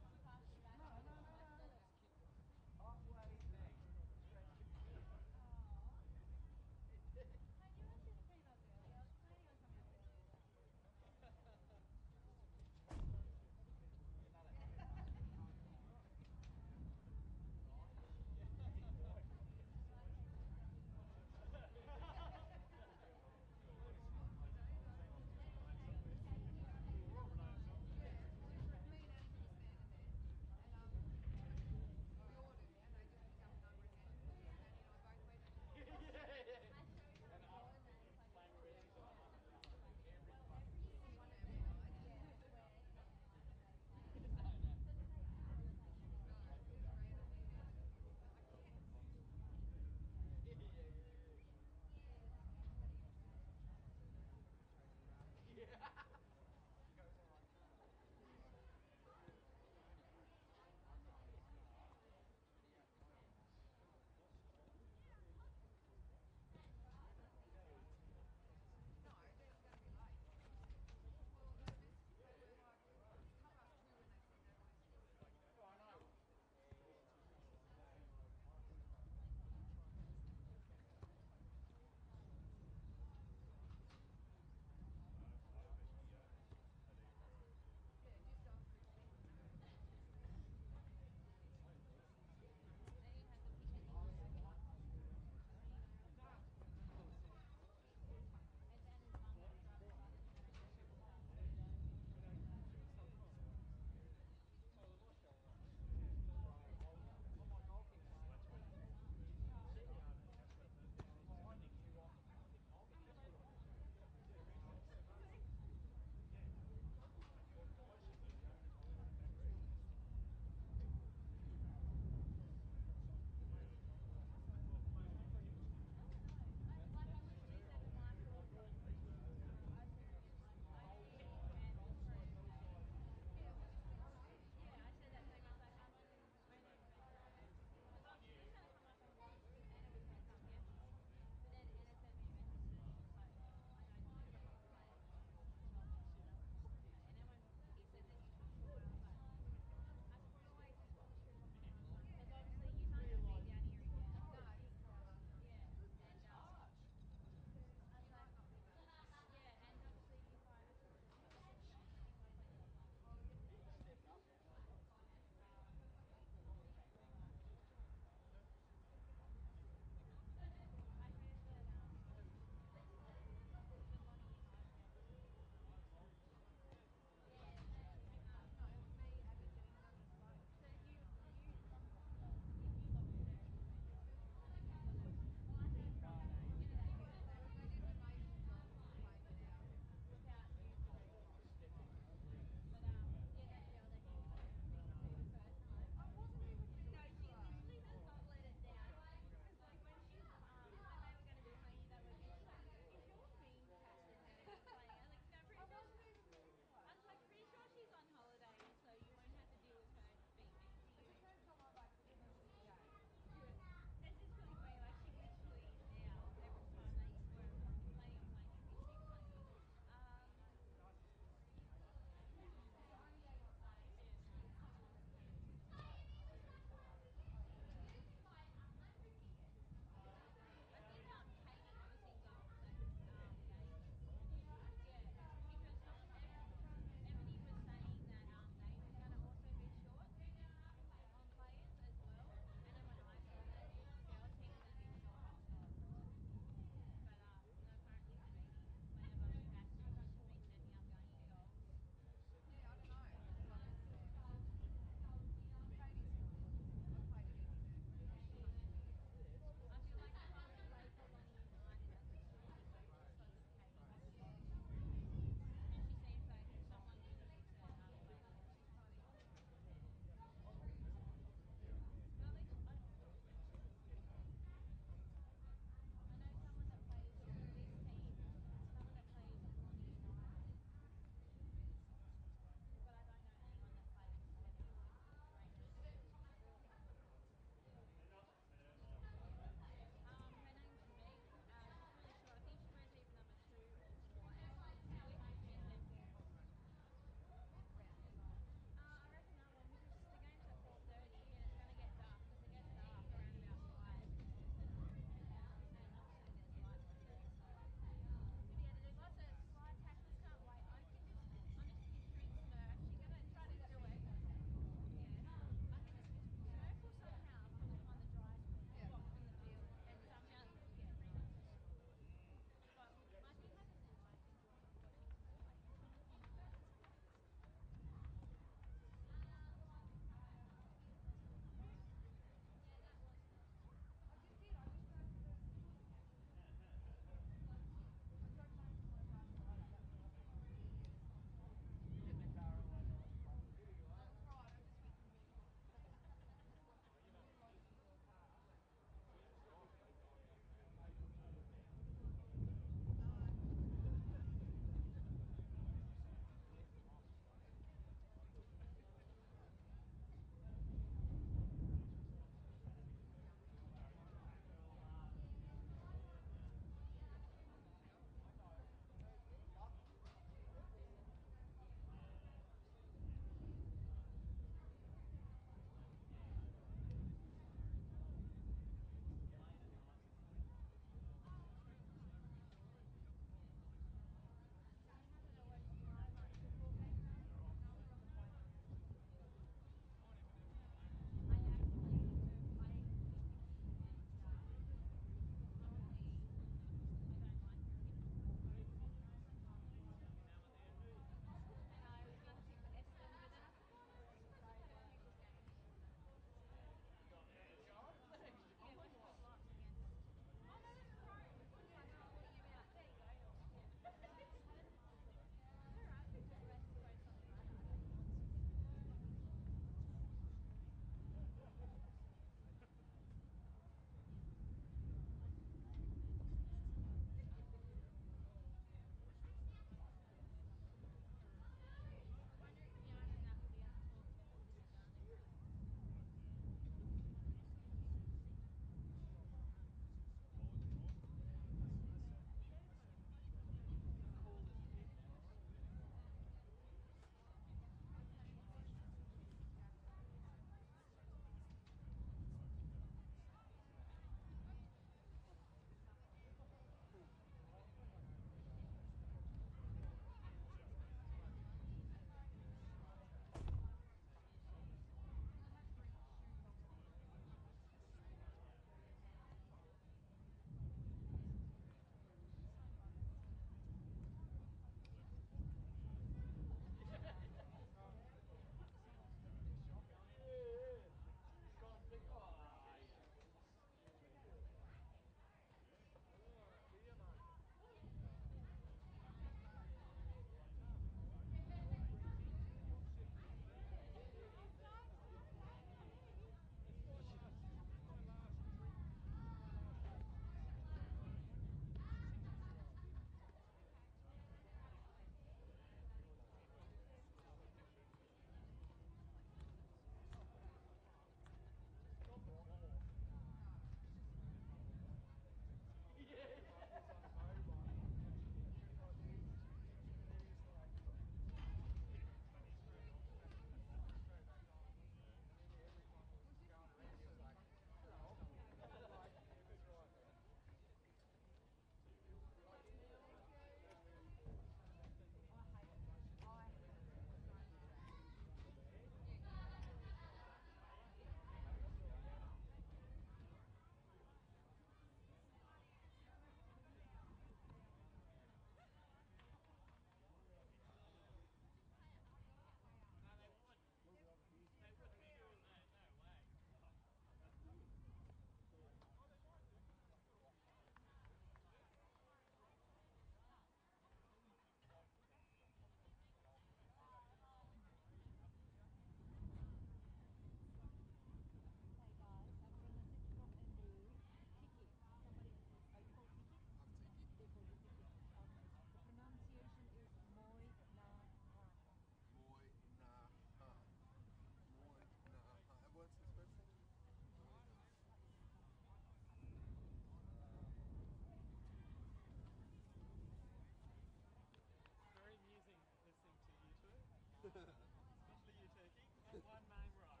Especially you, Turkey. One name right.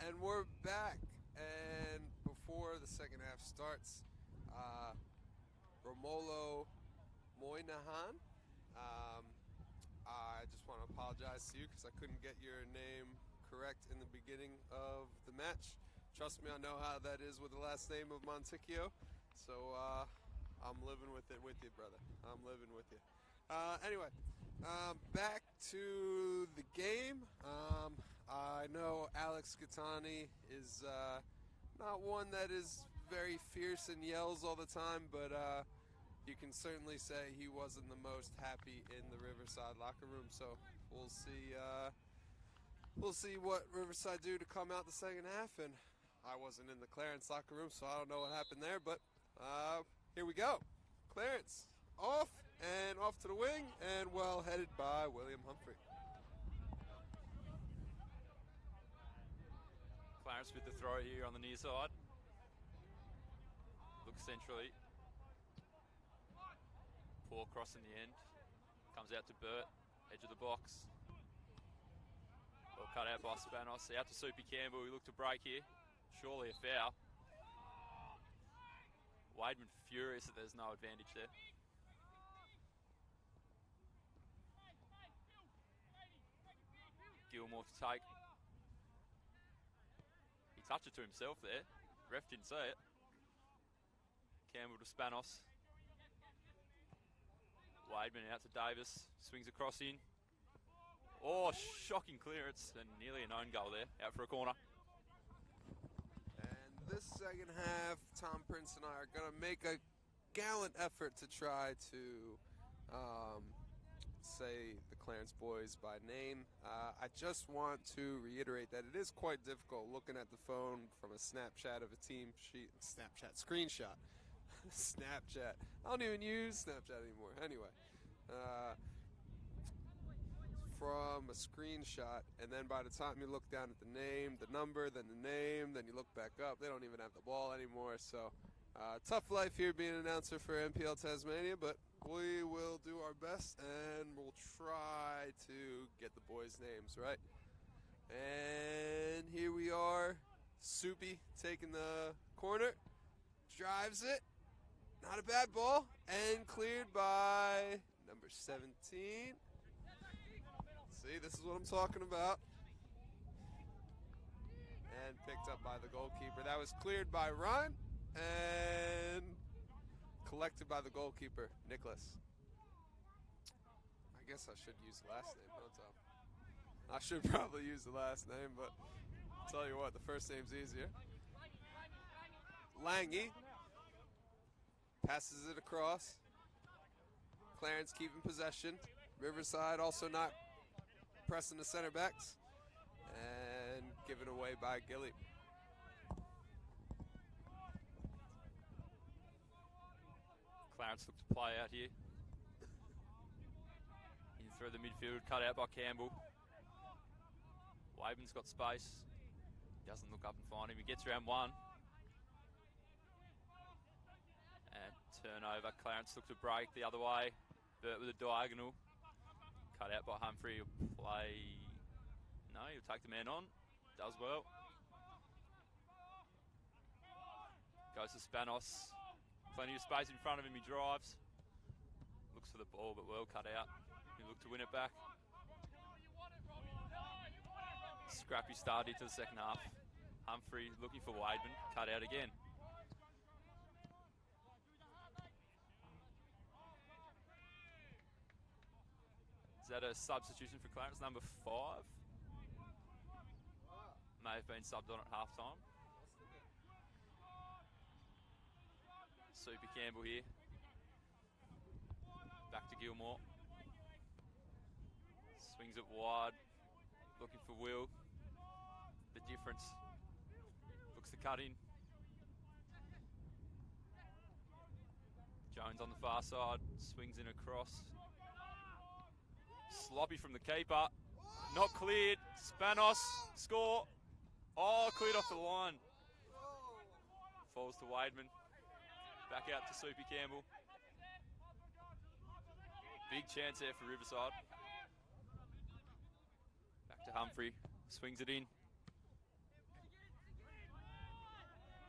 And we're back. And before the second half starts, Romolo Moynihan, I just want to apologize to you because I couldn't get your name correct in the beginning of the match. Trust me, I know how that is with the last name of Monticchio. So I'm living with it with you, brother. I'm living with you. Anyway, back to the game. I know Alex Gattani is not one that is very fierce and yells all the time, but you can certainly say he wasn't the most happy in the Riverside locker room. So we'll see. We'll see what Riverside do to come out the second half. And I wasn't in the Clarence locker room, so I don't know what happened there. But here we go. Clarence off and off to the wing, and well headed by William Humphrey. Clarence with the throw here on the near side. Looks centrally. Poor cross in the end. Comes out to Burt, edge of the box. Well cut out by Spanos. Out to Soupy Campbell, who looked to break here. Surely a foul. Wademan furious that there's no advantage there. Gilmore to take. He touched it to himself there. Ref didn't see it. Campbell to Spanos. Wademan out to Davis. Swings across in. Oh, shocking clearance and nearly an own goal there. Out for a corner. And this second half, Tom Prince and I are going to make a gallant effort to try to say the Clarence boys by name. I just want to reiterate that it is quite difficult looking at the phone from a Snapchat of a team sheet. Snapchat screenshot. Snapchat. I don't even use Snapchat anymore. Anyway. From a screenshot, and then by the time you look down at the name, the number, then the name, then you look back up, they don't even have the ball anymore. So tough life here being an announcer for NPL Tasmania, but we will do our best and we'll try to get the boys' names right. And here we are, Soupy taking the corner, drives it, not a bad ball, and cleared by number 17. See, this is what I'm talking about. And picked up by the goalkeeper. That was cleared by Ryan and collected by the goalkeeper, Nicholas. I guess I should use the last name, huh, Tom? I should probably use the last name, but I'll tell you what, the first name's easier. Langy passes it across. Clarence keeping possession. Riverside also not pressing the center backs, and given away by Gilly. Clarence looked to play out here. In through the midfield, cut out by Campbell. Waven's got space. Doesn't look up and find him. He gets around one. And turnover. Clarence looked to break the other way. Burt with a diagonal. Cut out by Humphrey. He'll play. No, he'll take the man on. Does well. Goes to Spanos. Plenty of space in front of him. He drives. Looks for the ball, but well cut out. He'll look to win it back. Scrappy start into the second half. Humphrey looking for Wademan. Cut out again. Is that a substitution for Clarence? Number 5? May have been subbed on at half-time. Soupy Campbell here. Back to Gilmore. Swings it wide. Looking for Will. The difference. Looks to cut in. Jones on the far side. Swings in across. Sloppy from the keeper. Not cleared. Spanos. Score. Oh, cleared off the line. Falls to Wademan. Back out to Soupy Campbell. Big chance there for Riverside. Back to Humphrey. Swings it in.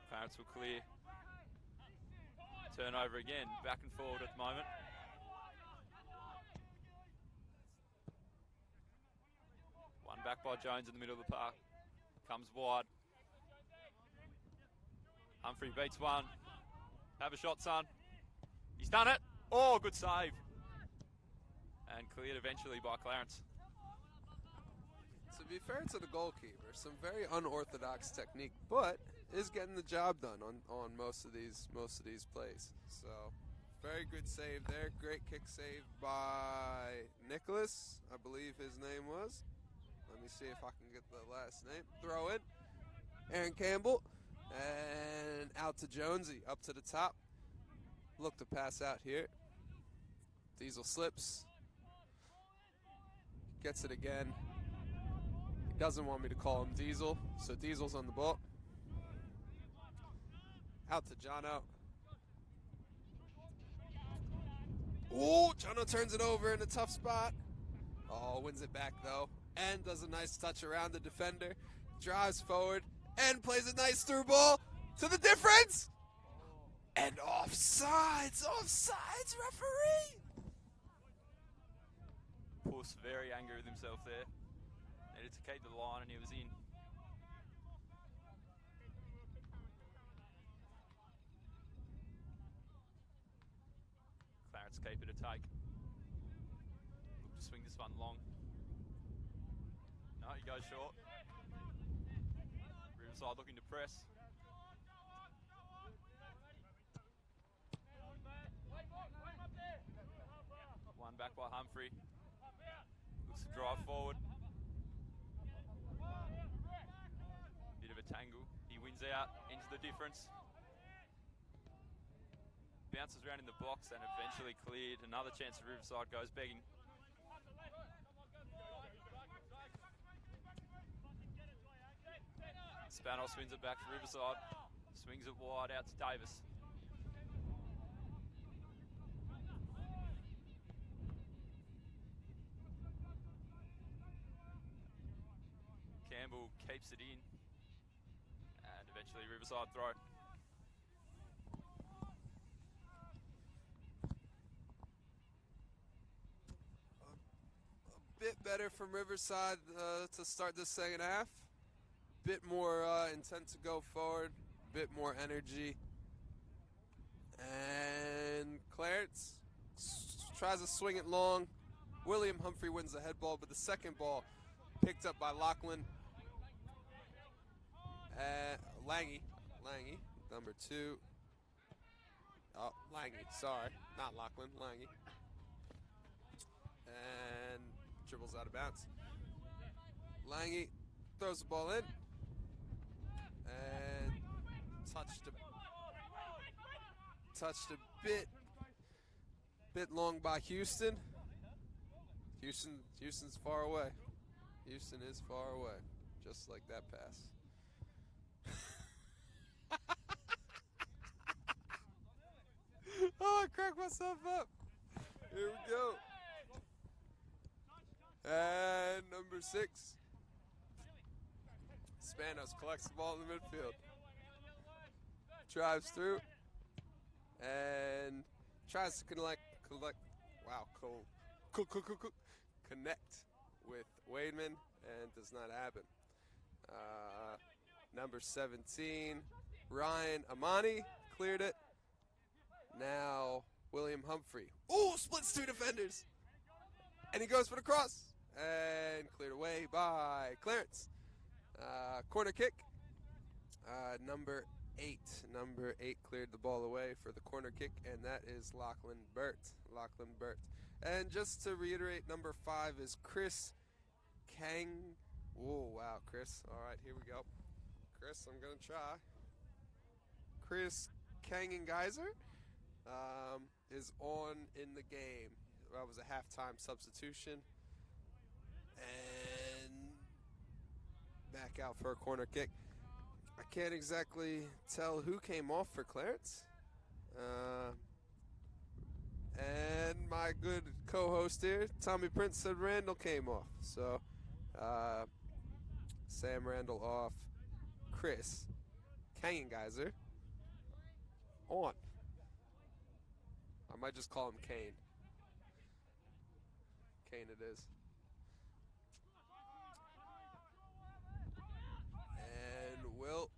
Clarence will clear. Turnover again. Back and forward at the moment. One back by Jones in the middle of the park. Comes wide. Humphrey beats one. Have a shot, son. He's done it. Oh, good save. And cleared eventually by Clarence. To be fair to the goalkeeper, some very unorthodox technique, but is getting the job done on most of these plays. So, very good save there. Great kick save by Nicholas, I believe his name was. Let me see if I can get the last name. Throw it. Aaron Campbell. And out to Jonesy, up to the top. Look to pass out here. Diesel slips. Gets it again. He doesn't want me to call him Diesel, so Diesel's on the ball. Out to Jono. Oh, Jono turns it over in a tough spot. Oh, wins it back though. And does a nice touch around the defender. Drives forward and plays a nice through ball to the difference. And offsides, referee. Puss very angry with himself there. Needed to keep the line and he was in. Clarence keeper to take. Look to swing this one long. No, he goes short. Riverside looking to press. One back by Humphrey. Looks to drive forward. Bit of a tangle. He wins out into the difference. Bounces around in the box and eventually cleared. Another chance for Riverside goes begging. Spanos wins it back for Riverside. Swings it wide out to Davis. Campbell keeps it in. And eventually Riverside throw. A bit better from Riverside to start the second half. Bit more intent to go forward, bit more energy. And Clarence tries to swing it long. William Humphrey wins the head ball, but the second ball picked up by Lachlan. Lange, number 2. Oh, Lange, sorry, not Lachlan, Lange. And dribbles out of bounds. Lange throws the ball in. And touched a bit long by Houston. Houston's far away. Houston is far away, just like that pass. Oh, I cracked myself up. Here we go. And number 6. Spanos collects the ball in the midfield. Drives through. And tries to connect with Wademan, and does not happen. Number 17, Ryan Amani cleared it. Now William Humphrey. Ooh, splits 2 defenders. And he goes for the cross. And cleared away by Clarence. Corner kick. Number 8 cleared the ball away for the corner kick, and that is Lachlan Burt. And just to reiterate, number 5 is Chris Kang. Oh, wow, Chris. All right, here we go. Chris, I'm going to try. Chris Kangengeiser is on in the game. That was a halftime substitution. And back out for a corner kick. I can't exactly tell who came off for Clarence. And my good co-host here, Tommy Prince said Randall came off. So, Sam Randall off. Chris Kangengeyser on. I might just call him Kane. Kane it is. And Will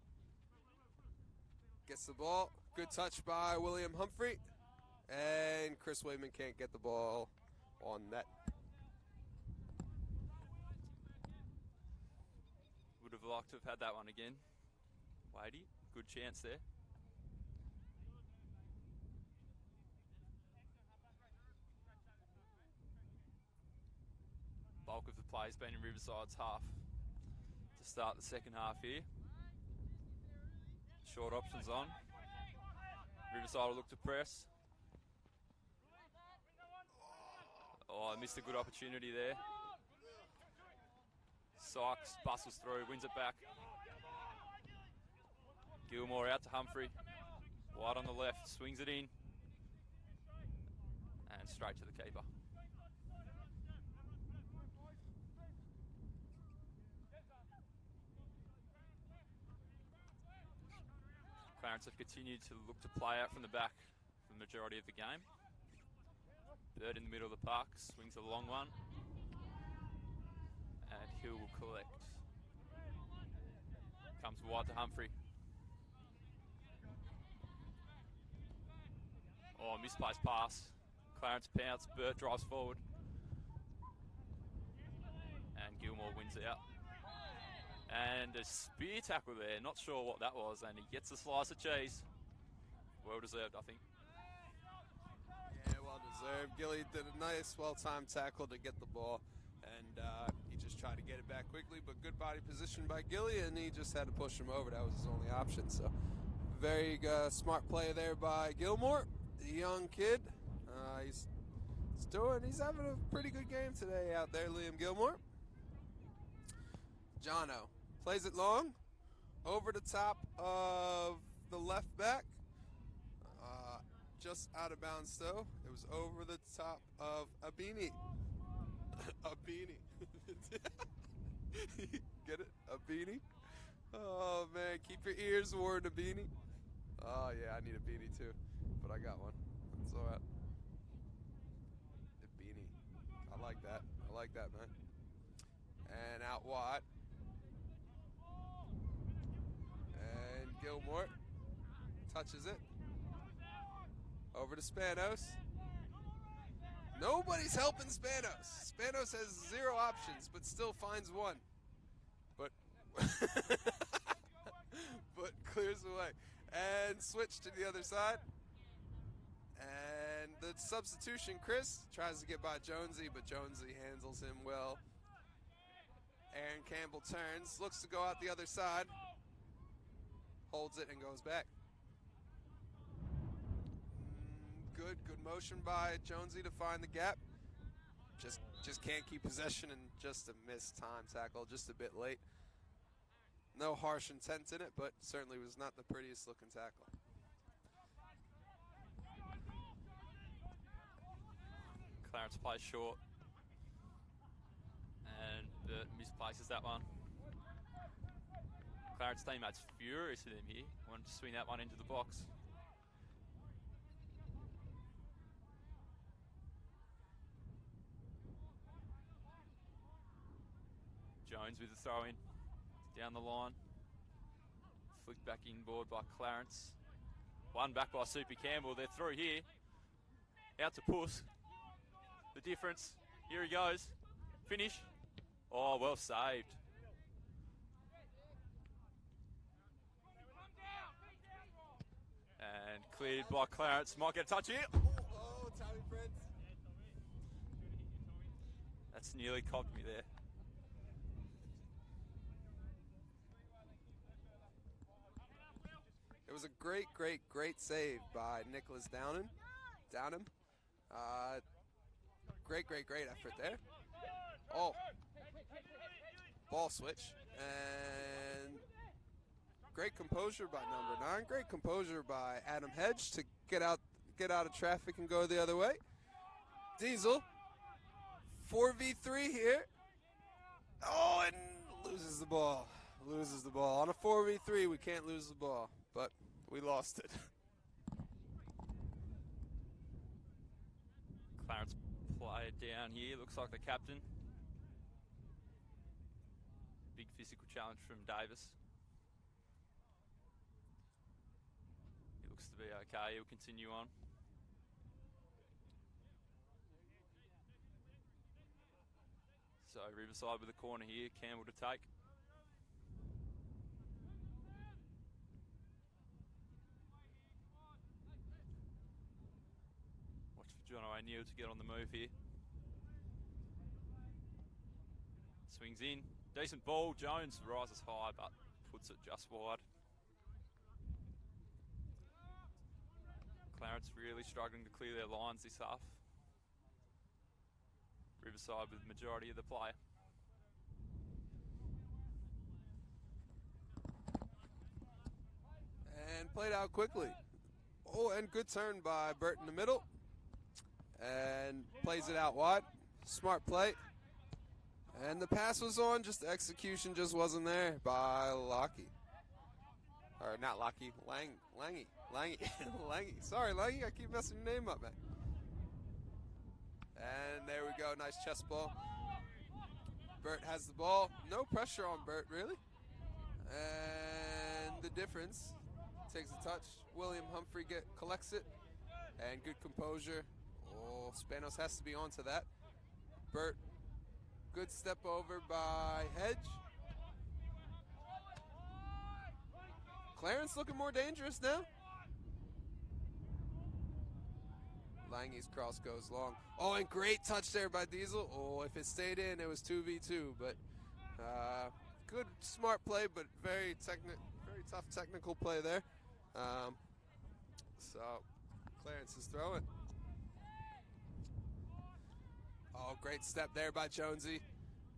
gets the ball. Good touch by William Humphrey. And Chris Wayman can't get the ball on net. Would have liked to have had that one again. Wadey, good chance there. Bulk of the play's been in Riverside's half to start the second half here. Short options on. Riverside will look to press. Oh, I missed a good opportunity there. Sykes bustles through, wins it back. Gilmore out to Humphrey. Wide on the left, swings it in. And straight to the keeper. Clarence have continued to look to play out from the back for the majority of the game. Bird in the middle of the park, swings a long one. And Hill will collect. Comes wide to Humphrey. Oh, misplaced pass. Clarence pounce, Burt drives forward. And Gilmore wins out. And a spear tackle there, not sure what that was, and he gets a slice of cheese. Well deserved, I think. Yeah, well deserved. Gilly did a nice, well-timed tackle to get the ball, and he just tried to get it back quickly, but good body position by Gilly, and he just had to push him over. That was his only option, so very smart play there by Gilmore, the young kid. He's having a pretty good game today out there, Liam Gilmore. Jono plays it long, over the top of the left back. Just out of bounds though. It was over the top of Abini. Abini. Get it? Abini? Oh man, keep your ears warm, Abini. Oh yeah, I need a beanie too, but I got one. That's all right. The beanie. I like that. I like that, man. And out wide. And Gilmore touches it. Over to Spanos. Nobody's helping Spanos. Spanos has 0 options, but still finds one. But but clears away. And switch to the other side. And the substitution, Chris tries to get by Jonesy, but Jonesy handles him well. Aaron Campbell turns, looks to go out the other side. Holds it and goes back. Good motion by Jonesy to find the gap. Just can't keep possession, and just a missed time tackle, just a bit late. No harsh intent in it, but certainly was not the prettiest looking tackle. Clarence plays short. And Burt misplaces that one. Clarence teammates furious with him here. Wanted to swing that one into the box. Jones with the throw in. Down the line. Flicked back inboard by Clarence. One back by Super Campbell. They're through here. Out to Puss. The difference. Here he goes. Finish. Oh, well saved. And cleared by Clarence. Might get a touch here. Oh, Tommy Prince. That's nearly cocked me there. It was a great save by Nicholas Downham. Great effort there. Oh, ball switch, and great composure by number 9. Great composure by Adam Hedge to get out of traffic and go the other way. Diesel 4v3 here. Oh, and loses the ball. Loses the ball. On a 4v3, we can't lose the ball, but we lost it. Clarence player down here. Looks like the captain. Big physical challenge from Davis. He looks to be okay. He'll continue on. So Riverside with the corner here. Campbell to take. Watch for John O'Neill to get on the move here. Swings in. Decent ball. Jones rises high but puts it just wide. Clarence really struggling to clear their lines this half. Riverside with the majority of the play. And played out quickly. Oh, and good turn by Burt in the middle. And plays it out wide. Smart play. And the pass was on, just the execution just wasn't there by Lockie. Or not Lockie, Langy. Langy. Sorry, Langy, I keep messing your name up, man. And there we go, nice chest ball. Burt has the ball. No pressure on Burt, really. And the difference, takes a touch. William Humphrey collects it. And good composure. Oh, Spanos has to be onto that. Burt, good step over by Hedge. Clarence looking more dangerous now. Lange's cross goes long. Oh, and great touch there by Diesel. Oh, if it stayed in, it was 2v2. But good, smart play, but very tough technical play there. So Clarence is throwing. Oh, great step there by Jonesy.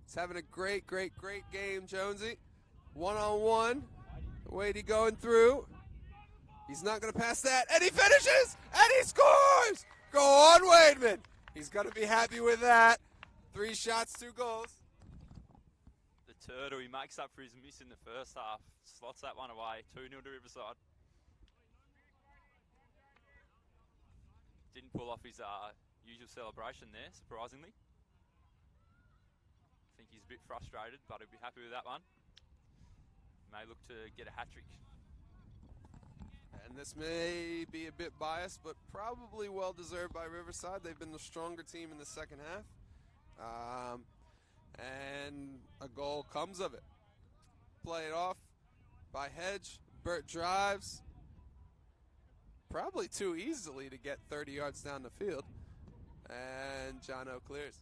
He's having a great game, Jonesy. One-on-one. Wadey going through. He's not going to pass that. And he finishes! And he scores! Go on, Wademan. He's going to be happy with that. 3 shots, 2 goals. The Turtle, he makes up for his miss in the first half. Slots that one away. 2-0 to Riverside. Didn't pull off his usual celebration there, surprisingly. I think he's a bit frustrated, but he'll be happy with that one. May look to get a hat-trick. And this may be a bit biased, but probably well-deserved by Riverside. They've been the stronger team in the second half. And a goal comes of it. Play it off by Hedge. Burt drives. Probably too easily to get 30 yards down the field. And Jono clears.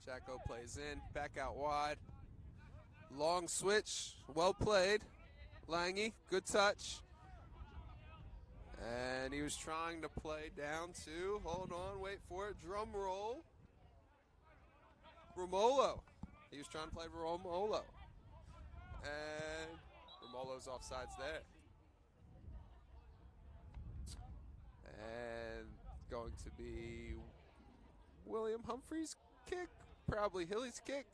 Jacko plays in, back out wide. Long switch, well played. Lange, good touch. And he was trying to play down to, hold on, wait for it, drum roll. Romolo. He was trying to play Romolo. And Romolo's offsides there. And going to be William Humphrey's kick. Probably Hilly's kick.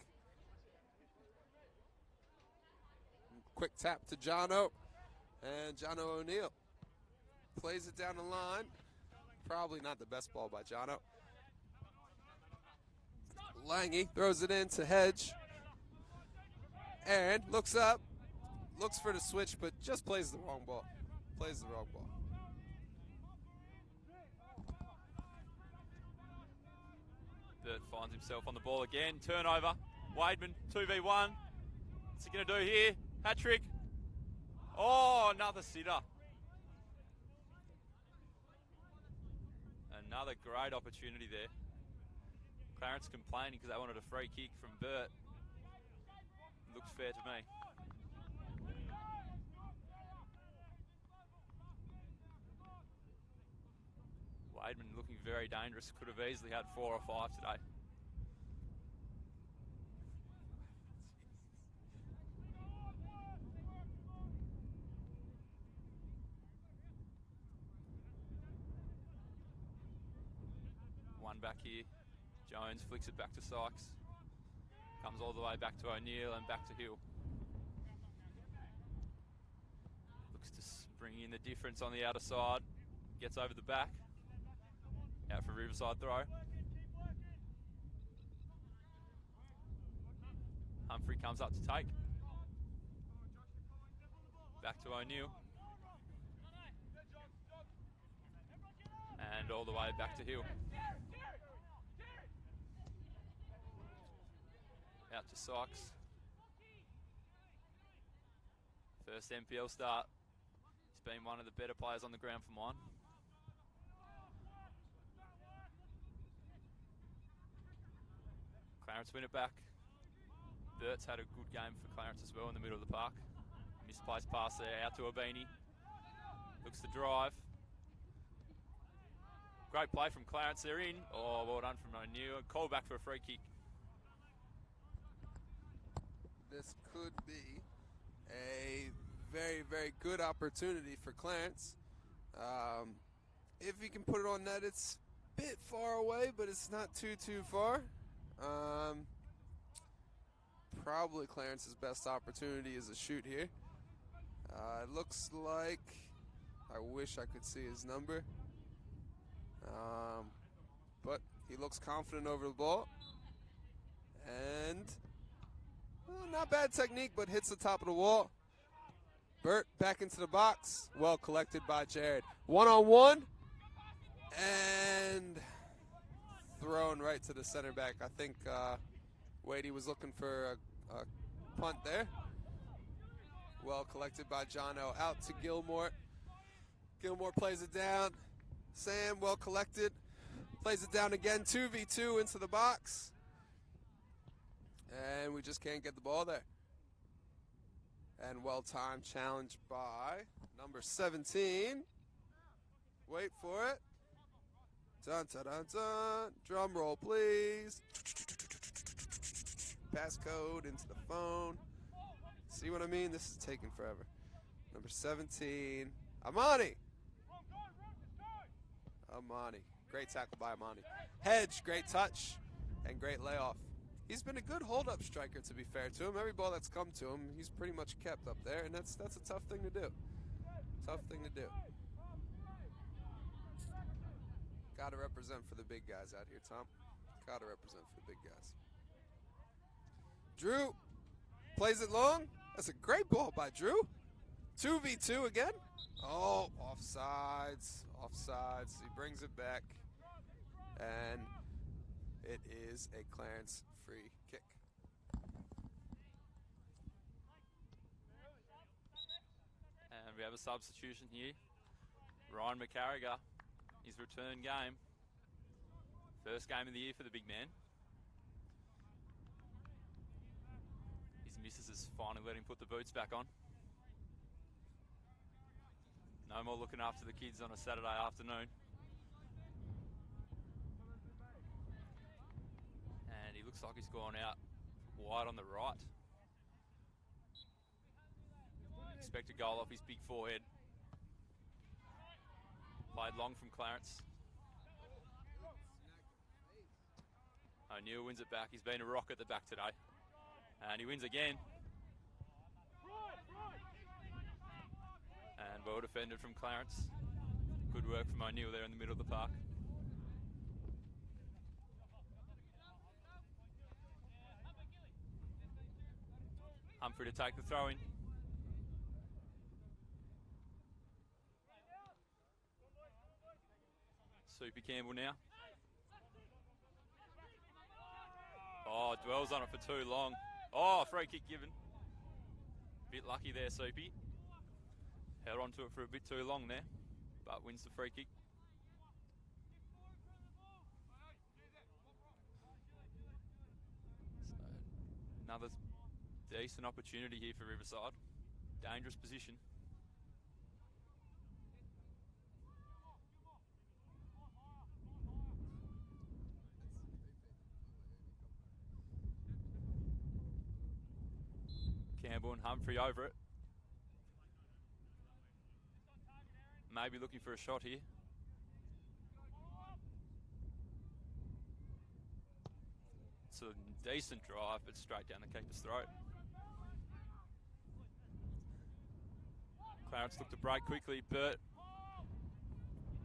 Quick tap to Jono. And Jono O'Neill plays it down the line. Probably not the best ball by Jono. Lange throws it in to Hedge. And looks up. Looks for the switch, but just plays the wrong ball. Plays the wrong ball. Burt finds himself on the ball again. Turnover. Wademan, 2v1. What's he going to do here? Hat-trick. Oh, another sitter. Another great opportunity there. Clarence complaining because they wanted a free kick from Burt. Looks fair to me. Wademan looking very dangerous. Could have easily had 4 or 5 today. one back here. Jones flicks it back to Sykes. Comes all the way back to O'Neill and back to Hill. Looks to bring in the difference on the outer side. Gets over the back. Out for Riverside throw. Humphrey comes up to take. Back to O'Neill. And all the way back to Hill. Out to Sykes. First NPL start. He's been one of the better players on the ground for mine. Clarence win it back. Bert's had a good game for Clarence as well in the middle of the park. Misplaced pass there out to Abini. Looks to drive. Great play from Clarence, they're in. Oh, well done from O'Neill. Call back for a free kick. This could be a very, very good opportunity for Clarence. If he can put it on net, it's a bit far away, but it's not too far. Probably Clarence's best opportunity is a shoot here. It looks like, I wish I could see his number. But he looks confident over the ball. And not bad technique, but hits the top of the wall. Bert back into the box. Well collected by Jared. One-on-one. And thrown right to the center back. I think Wadey was looking for a punt there. Well collected by Jono. Out to Gilmore. Gilmore plays it down. Sam, well collected. Plays it down again. 2v2 into the box. And we just can't get the ball there. And well-timed challenge by number 17. Wait for it. Dun, dun, dun, dun. Drum roll, please. Passcode into the phone. See what I mean? This is taking forever. Number 17. Amani. Amani. Great tackle by Amani. Hedge, great touch, and great layoff. He's been a good hold-up striker, to be fair to him. Every ball that's come to him, he's pretty much kept up there, and that's a tough thing to do. Tough thing to do. Got to represent for the big guys out here, Tom. Got to represent for the big guys. Drew plays it long. That's a great ball by Drew. 2v2 again. Oh, offsides. Offsides. He brings it back. And it is a Clarence free kick. And we have a substitution here. Ryan McCarriger, his return game. First game of the year for the big man. His missus has finally let him put the boots back on. No more looking after the kids on a Saturday afternoon. And he looks like he's gone out wide on the right. Expect a goal off his big forehead. Played long from Clarence. O'Neill wins it back. He's been a rock at the back today. And he wins again. And well defended from Clarence. Good work from O'Neill there in the middle of the park. Humphrey to take the throw in. Soupy Campbell now. Oh, dwells on it for too long. Oh, free kick given. Bit lucky there, Soupy. Held on to it for a bit too long there, but wins the free kick. So, another decent opportunity here for Riverside. Dangerous position. Campbell and Humphrey over it. Maybe looking for a shot here. It's a decent drive, but straight down the keeper's throat. Clarence looked to break quickly, but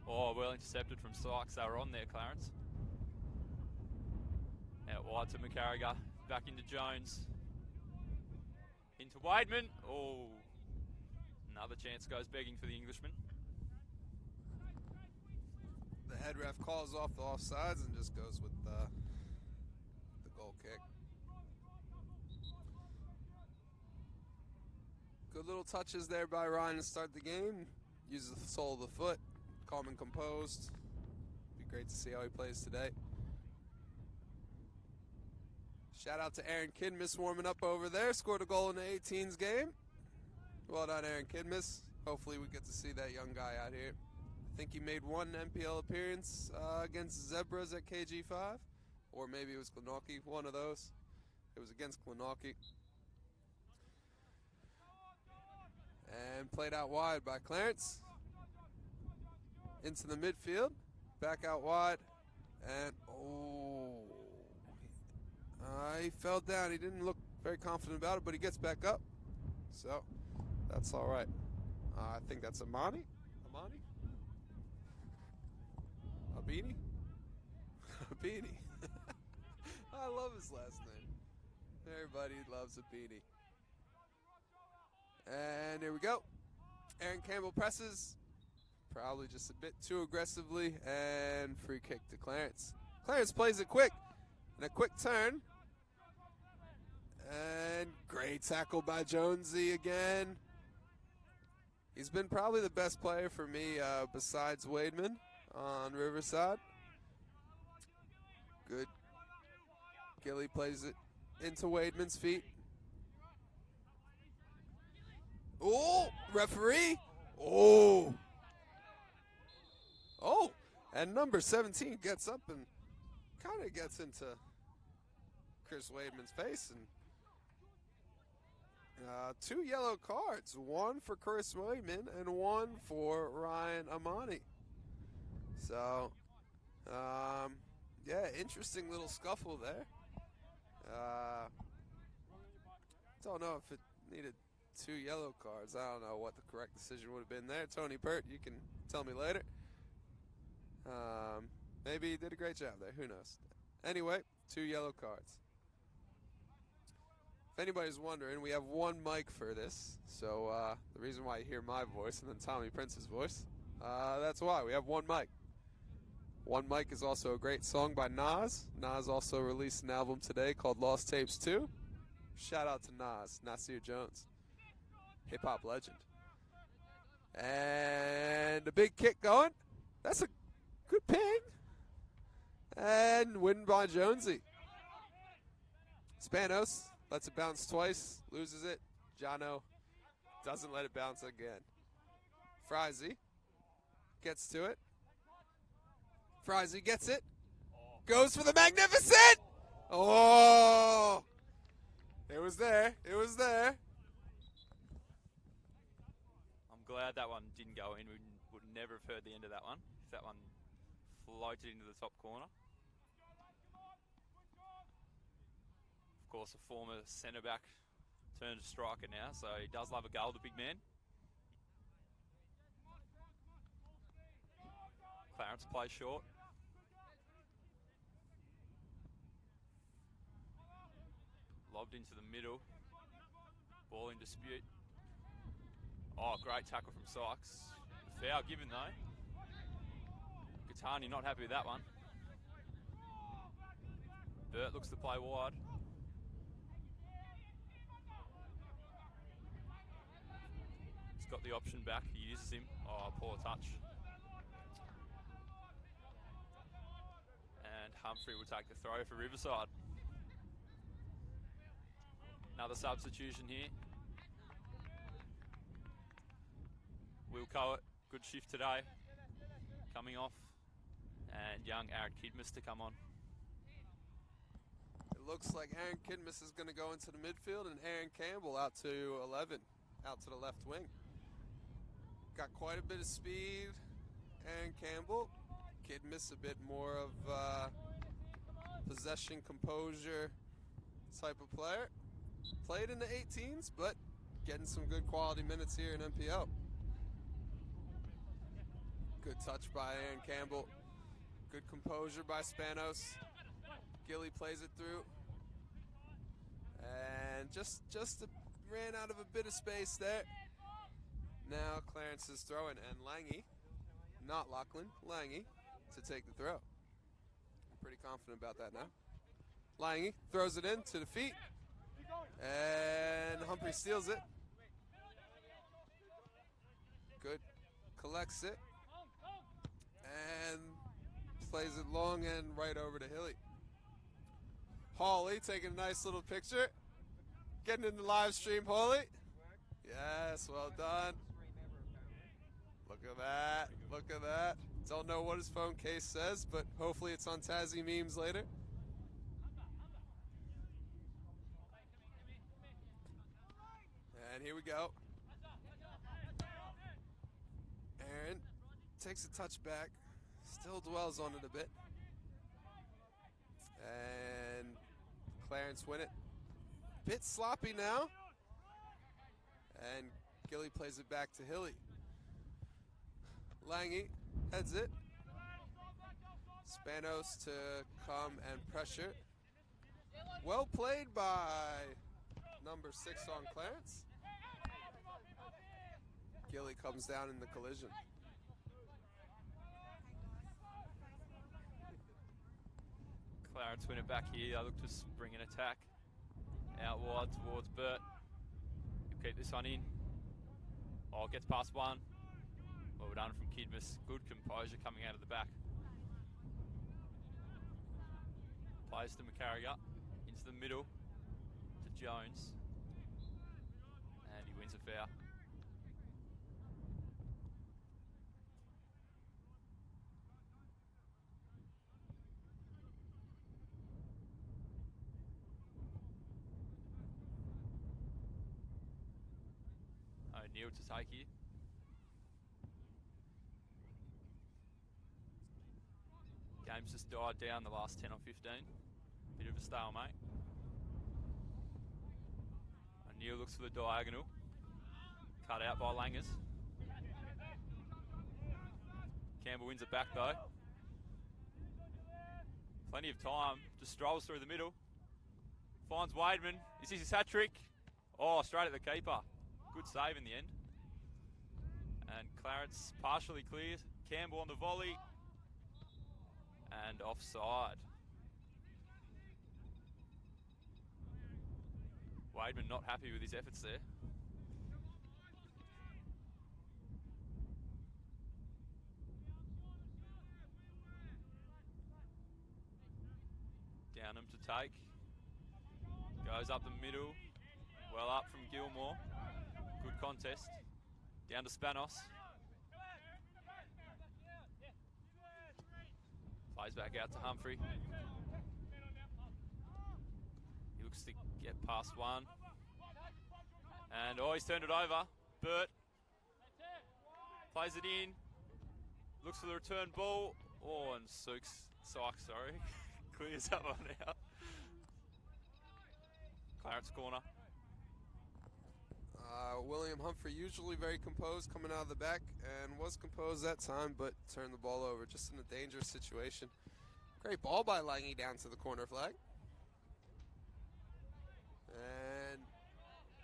well intercepted from Sykes. They were on there, Clarence. Out wide to McCarriger, back into Jones. Into Wademan. Oh, another chance goes begging for the Englishman. The head ref calls off the offsides and just goes with the goal kick. Good little touches there by Ryan to start the game. Uses the sole of the foot, calm and composed. Be great to see how he plays today. Shout out to Aaron Kidmus warming up over there. Scored a goal in the 18s game. Well done, Aaron Kidmus. Hopefully we get to see that young guy out here. I think he made one NPL appearance against Zebras at KG5. Or maybe it was Glenorchy, one of those. It was against Glenorchy. And played out wide by Clarence. Into the midfield. Back out wide. And, he fell down. He didn't look very confident about it, but he gets back up. So, that's all right. I think that's Amani. Abini? Abini. I love his last name. Everybody loves Abini. And here we go. Aaron Campbell presses. Probably just a bit too aggressively. And free kick to Clarence. Clarence plays it quick. And a quick turn. And great tackle by Jonesy again. He's been probably the best player for me besides Wademan on Riverside. Good. Gilly plays it into Wademan's feet. Oh, referee. Oh, and number 17 gets up and kind of gets into Chris Wademan's face. And 2 yellow cards, one for Chris Wademan and one for Ryan Amani. So, yeah, interesting little scuffle there. Don't know if it needed 2 yellow cards. I don't know what the correct decision would have been there. Tony Pert, you can tell me later. Maybe he did a great job there. Who knows? Anyway, 2 yellow cards. If anybody's wondering, we have one mic for this. So the reason why you hear my voice and then Tommy Prince's voice, that's why. We have one mic. One Mic is also a great song by Nas. Nas also released an album today called Lost Tapes 2. Shout out to Nas, Nasir Jones. Hip-hop legend. And a big kick going. That's a good ping. And win by Jonesy. Spanos lets it bounce twice, loses it. Jono doesn't let it bounce again. Frizy gets to it. Frizy gets it. Goes for the magnificent. Oh! It was there. It was there. I'm glad that one didn't go in. We would never have heard the end of that one if that one floated into the top corner. Of course, a former centre-back turned striker now, so he does love a goal, the big man. Clarence plays short. Lobbed into the middle. Ball in dispute. Oh, great tackle from Sykes. The foul given though. Gattani not happy with that one. Burt looks to play wide. He's got the option back. He uses him. Oh, poor touch. And Humphrey will take the throw for Riverside. Another substitution here. Will Coet, good shift today. Coming off. And young Aaron Kidmus to come on. It looks like Aaron Kidmus is going to go into the midfield and Aaron Campbell out to 11, out to the left wing. Got quite a bit of speed, Aaron Campbell. Kidmus a bit more of possession, composure type of player. Played in the 18s, but getting some good quality minutes here in NPL. Good touch by Aaron Campbell. Good composure by Spanos. Gilly plays it through. And just ran out of a bit of space there. Now Clarence is throwing, and Lange, not Lachlan, Lange, to take the throw. I'm pretty confident about that now. Lange throws it in to the feet, and Humphrey steals it. Good, collects it, and plays it long and right over to Hilly. Hawley taking a nice little picture. Getting in the live stream, Hawley. Yes, well done. Look at that. Look at that. Don't know what his phone case says, but hopefully it's on Tazzy memes later. And here we go. Aaron takes a touch back. Still dwells on it a bit. And Clarence win it. Bit sloppy now. And Gilly plays it back to Hilly. Lange heads it. Spanos to come and pressure. Well played by number 6 on Clarence. Gilly comes down in the collision. Clarence win it back here. They look to bring an attack out wide towards Burt. He'll keep this one in. Oh, gets past one. Well done from Kidmus. Good composure coming out of the back. Plays to McCarriger. Into the middle to Jones. And he wins a foul. O'Neill to take here. Game's just died down the last 10 or 15. Bit of a stalemate. O'Neill looks for the diagonal. Cut out by Langers. Campbell wins it back though. Plenty of time. Just strolls through the middle. Finds Wademan. Is this his hat trick? Oh, straight at the keeper. Good save in the end. And Clarence partially clears. Campbell on the volley. And offside. Wademan not happy with his efforts there. Downham to take. Goes up the middle. Well up from Gilmore. Good contest. Down to Spanos. Plays back out to Humphrey. He looks to get past one. And oh, he's turned it over. Burt plays it in. Looks for the return ball. Oh, and Sykes, sorry, clears that one out. Clarence corner. William Humphrey, usually very composed coming out of the back, and was composed that time, but turned the ball over just in a dangerous situation. Great ball by Lange down to the corner flag. And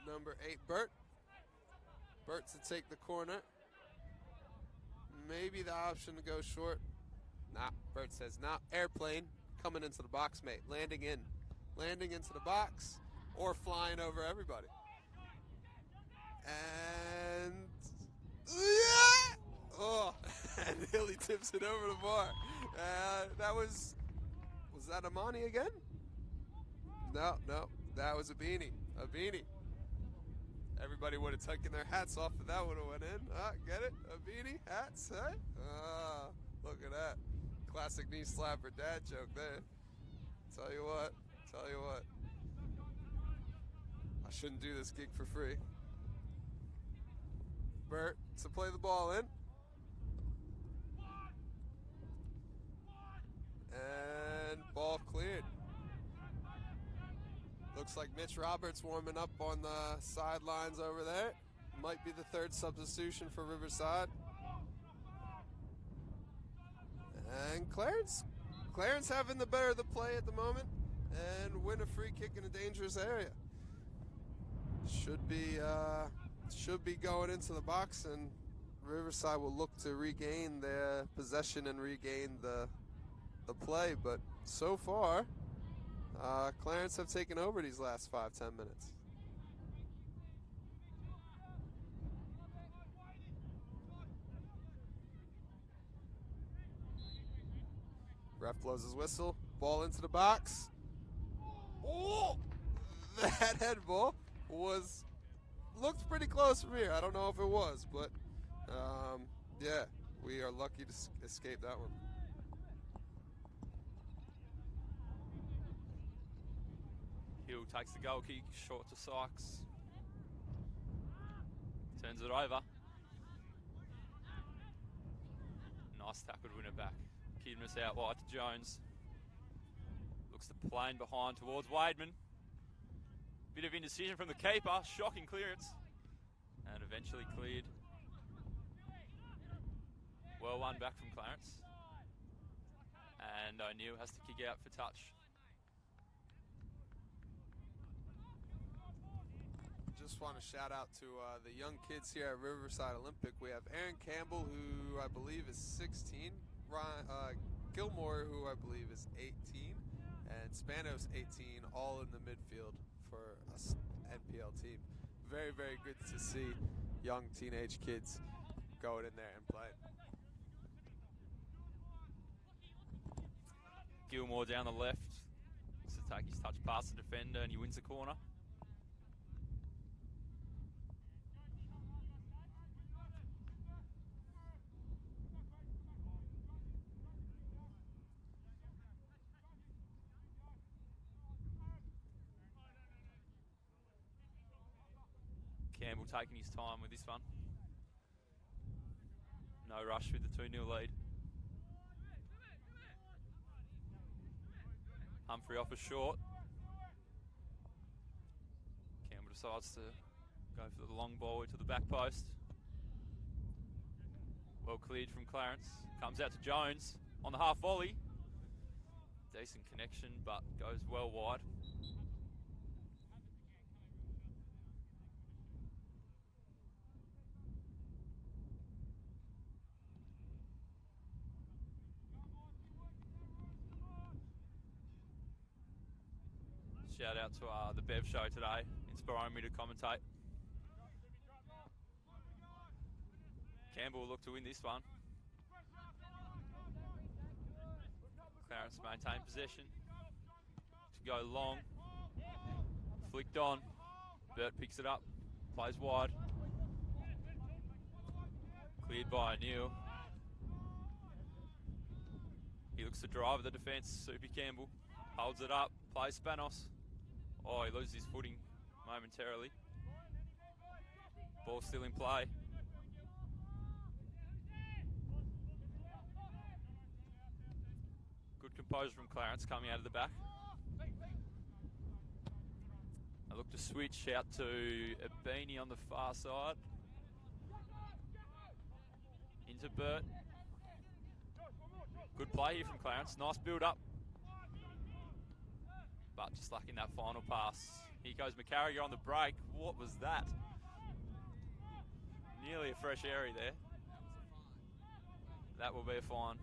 number 8, Burt. Burt to take the corner. Maybe the option to go short. Nah, Burt says nah. Airplane coming into the box, mate. Landing into the box, or flying over everybody. And yeah! Oh, and Hilly tips it over the bar. That was that Amani again? No, that was a beanie. Everybody would have taken their hats off if that would have went in. Get it? A beanie, hats, huh? Look at that. Classic knee slapper dad joke there. Tell you what. I shouldn't do this gig for free. Burt to play the ball in. And ball cleared. Looks like Mitch Roberts warming up on the sidelines over there. Might be the third substitution for Riverside. And Clarence having the better of the play at the moment and win a free kick in a dangerous area. Should be going into the box, and Riverside will look to regain their possession and regain the play. But so far, Clarence have taken over these last 5-10 minutes. Ref blows his whistle. Ball into the box. Oh! That head ball looked pretty close from here. I don't know if it was, but yeah, we are lucky to escape that one. Hill takes the goal kick, short to Sykes. Turns it over. Nice tackle to win it back. Kidmus out wide to Jones. Looks to plane behind towards Wademan. Bit of indecision from the keeper, shocking clearance. And eventually cleared. Well won back from Clarence. And O'Neill has to kick out for touch. Just want to shout out to the young kids here at Riverside Olympic. We have Aaron Campbell, who I believe is 16. Ryan, Gilmore, who I believe is 18. And Spanos, 18, all in the midfield for us NPL team. Very, very good to see young teenage kids going in there and playing. Gilmore down the left. Looks to take his touch past the defender and he wins the corner. Campbell taking his time with this one. No rush with the 2-0 lead. Humphrey offers short. Campbell decides to go for the long ball into the back post. Well cleared from Clarence. Comes out to Jones on the half volley. Decent connection, but goes well wide. Shout out to the Bev show today, inspiring me to commentate. Campbell will look to win this one. Clarence maintain possession. To go long. Flicked on. Burt picks it up. Plays wide. Cleared by O'Neill. He looks to drive the defence. Soupy Campbell holds it up. Plays Spanos. Oh, he loses his footing momentarily. Ball still in play. Good composure from Clarence coming out of the back. I look to switch out to Abini on the far side. Into Burt. Good play here from Clarence. Nice build up. But just lacking that final pass. Here goes McCarriger on the break. What was that? Nearly a fresh area there. That will be a fine.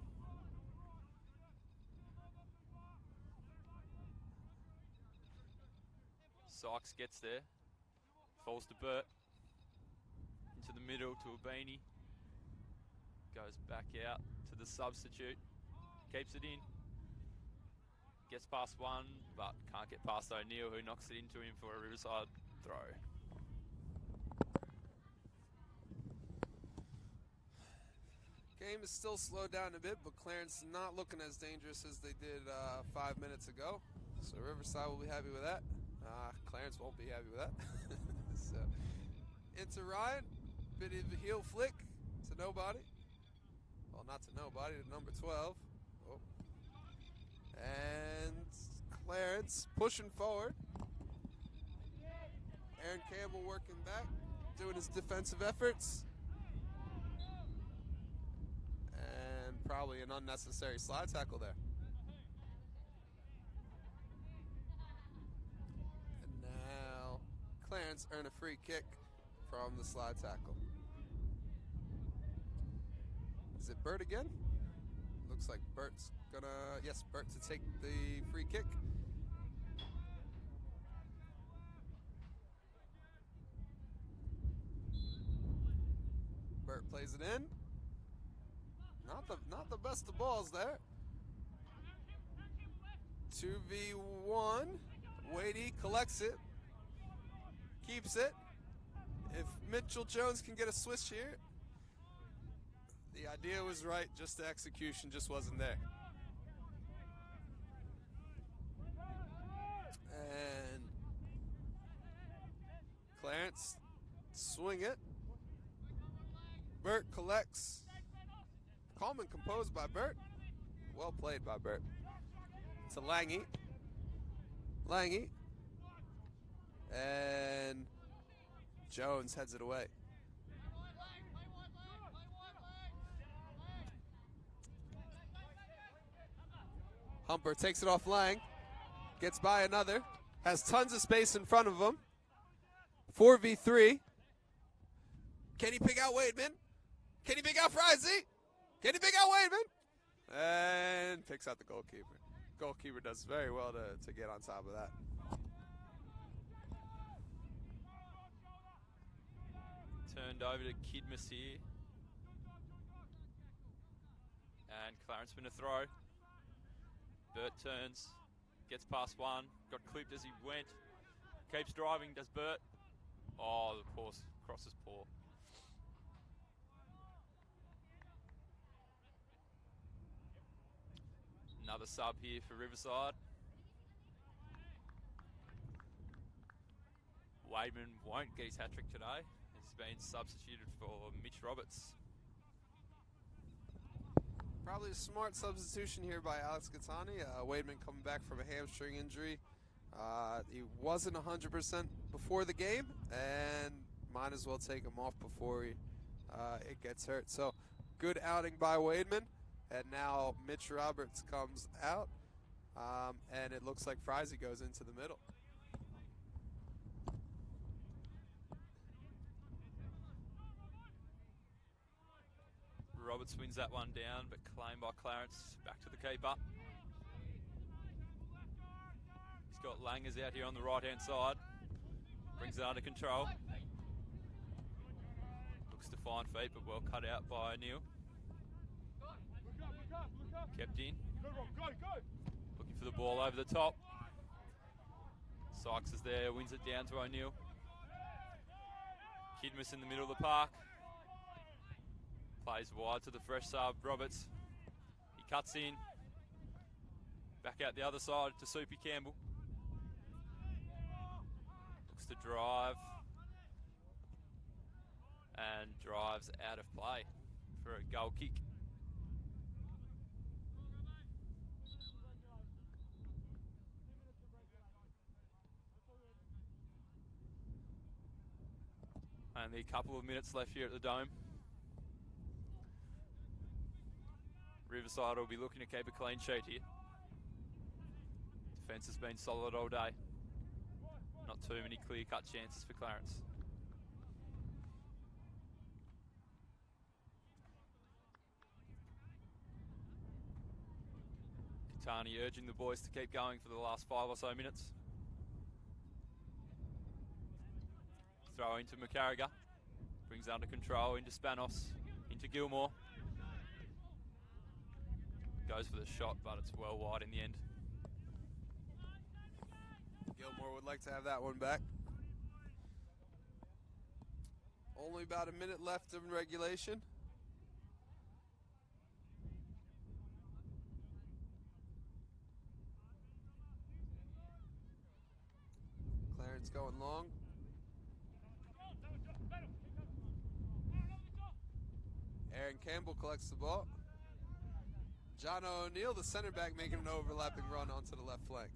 Sykes gets there. Falls to Burt. Into the middle to Abini. Goes back out to the substitute. Keeps it in. Gets past one, but can't get past O'Neill, who knocks it into him for a Riverside throw. Game is still slowed down a bit, but Clarence not looking as dangerous as they did 5 minutes ago. So Riverside will be happy with that. Clarence won't be happy with that. So into Ryan, bit of a heel flick to nobody. Well, not to nobody, to number 12. Oh. And Clarence pushing forward. Aaron Campbell working back, doing his defensive efforts. And probably an unnecessary slide tackle there. And now Clarence earned a free kick from the slide tackle. Is it Bert again? Looks like Bert's gonna, yes, Bert to take the free kick. Bert plays it in. Not the best of balls there. 2v1. Wadey collects it. Keeps it. If Mitchell Jones can get a switch here. The idea was right, just the execution just wasn't there. And Clarence swing it. Bert collects. Calm and composed by Bert. Well played by Bert. To Lange. Lange. And Jones heads it away. Humper takes it off Lang. Gets by another. Has tons of space in front of him. 4v3. Can he pick out Wademan? Can he pick out Frizy? Can he pick out Wademan? And picks out the goalkeeper. Goalkeeper does very well to get on top of that. Turned over to Kidmus here. And Clarence been a throw. Bert turns, gets past one, got clipped as he went. Keeps driving, does Bert. Oh, the cross is poor. Another sub here for Riverside. Wademan won't get his hat-trick today. He's been substituted for Mitch Roberts. Probably a smart substitution here by Alex Gattani. Wademan coming back from a hamstring injury. He wasn't 100% before the game, and might as well take him off before it gets hurt. So, good outing by Wademan. And now Mitch Roberts comes out, and it looks like Frizy goes into the middle. Roberts wins that one down, but claimed by Clarence. Back to the keeper. He's got Langers out here on the right-hand side. Brings it under control. Looks to find feet, but well cut out by O'Neill. Kept in. Looking for the ball over the top. Sykes is there, wins it down to O'Neill. Kidmus in the middle of the park. Plays wide to the fresh sub, Roberts. He cuts in. Back out the other side to Soupy Campbell. Looks to drive. And drives out of play for a goal kick. Only a couple of minutes left here at the Dome. Riverside will be looking to keep a clean sheet here. Defence has been solid all day. Not too many clear-cut chances for Clarence. Katani urging the boys to keep going for the last 5 or so minutes. Throw into McCarriger. Brings under control into Spanos. Into Gilmore. Goes for the shot, but it's well wide in the end. Gilmore would like to have that one back. Only about a minute left in regulation. Clarence going long. Aaron Campbell collects the ball. John O'Neill, the center back, making an overlapping run onto the left flank.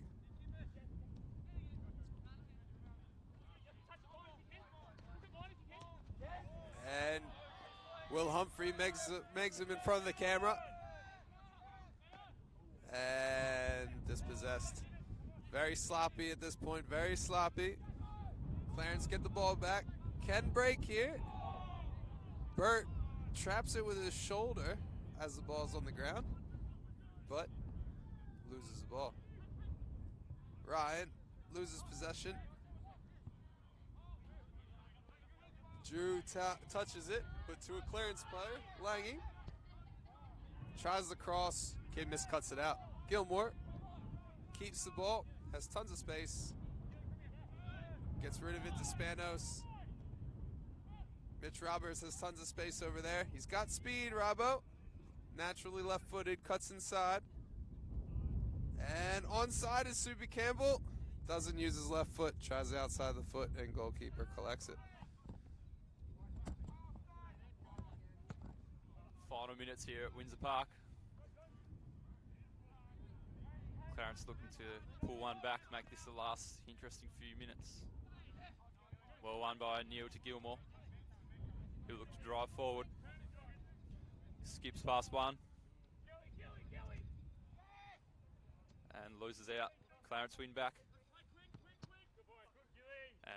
And Will Humphrey makes him in front of the camera. And dispossessed. Very sloppy at this point, very sloppy. Clarence get the ball back. Can break here. Burt traps it with his shoulder as the ball's on the ground, but loses the ball. Ryan loses possession. Drew touches it, but to a Clarence player, Lange. Tries the cross, kid miscuts it out. Gilmore keeps the ball, has tons of space. Gets rid of it to Spanos. Mitch Roberts has tons of space over there. He's got speed, Robbo. Naturally left-footed, cuts inside. And onside is Subi Campbell. Doesn't use his left foot, tries the outside of the foot, and goalkeeper collects it. Final minutes here at Windsor Park. Clarence looking to pull one back, make this the last interesting few minutes. Well won by Neil to Gilmore. He'll look to drive forward. Skips past one. And loses out. Clarence win back.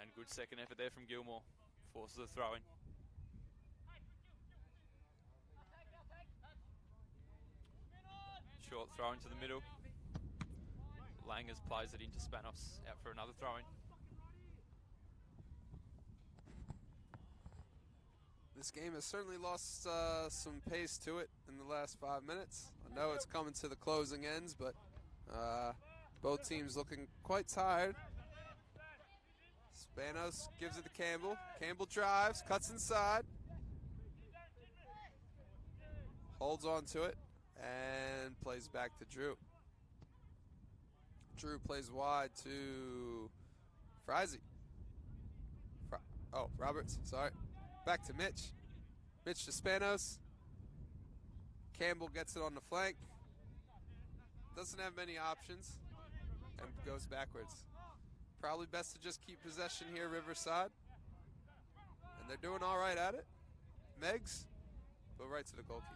And good second effort there from Gilmore. Forces a throw in. Short throw into the middle. Langers plays it into Spanos. Out for another throw in. This game has certainly lost some pace to it in the last 5 minutes. I know it's coming to the closing ends, but both teams looking quite tired. Spanos gives it to Campbell. Campbell drives, cuts inside. Holds on to it and plays back to Drew. Drew plays wide to Frizy. Roberts, sorry. Back to Mitch. Mitch to Spanos. Campbell gets it on the flank. Doesn't have many options and goes backwards. Probably best to just keep possession here, Riverside. And they're doing all right at it. Megs, go right to the goalkeeper.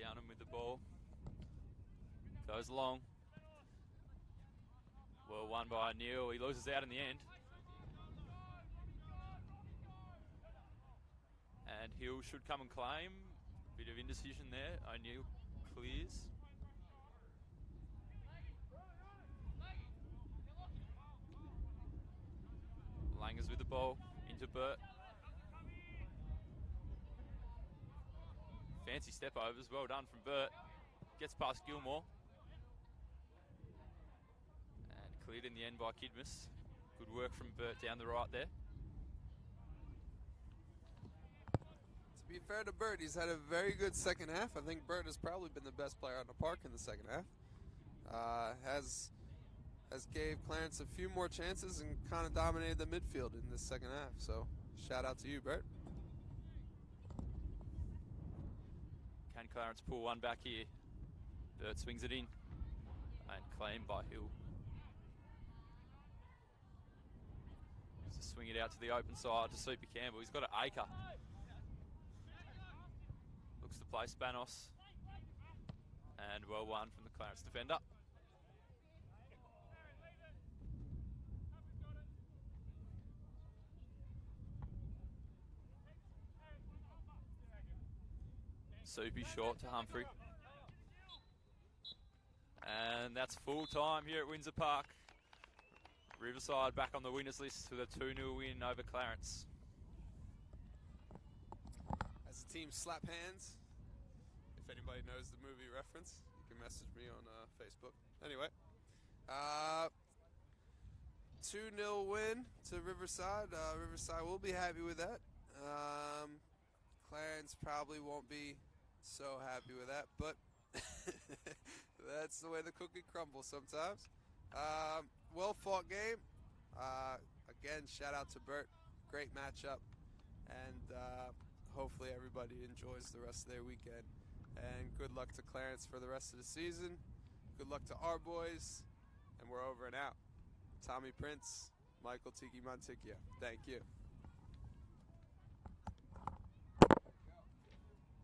Down him with the ball. Goes long. Well won by Neil. He loses out in the end. And Hill should come and claim. Bit of indecision there. O'Neill clears. Langers with the ball. Into Burt. Fancy step overs. Well done from Burt. Gets past Gilmore. Cleared in the end by Kidmus. Good work from Burt down the right there. To be fair to Burt, he's had a very good second half. I think Burt has probably been the best player on the park in the second half. Has gave Clarence a few more chances and kind of dominated the midfield in this second half. So shout out to you, Burt. Can Clarence pull one back here? Burt swings it in and claimed by Hill. Swing it out to the open side to Super Campbell. He's got an acre. Looks to play Spanos. And well won from the Clarence defender. Soupy short to Humphrey. And that's full time here at Windsor Park. Riverside back on the winners list with a 2-0 win over Clarence. As the team slap hands, if anybody knows the movie reference, you can message me on Facebook. Anyway, 2-0 win to Riverside. Riverside will be happy with that. Clarence probably won't be so happy with that, but that's the way the cookie crumbles sometimes. Well fought game. Again, shout out to Burt. Great matchup. And hopefully everybody enjoys the rest of their weekend. And good luck to Clarence for the rest of the season. Good luck to our boys. And we're over and out. Tommy Prince, Michael Tiki Monticchio. Thank you.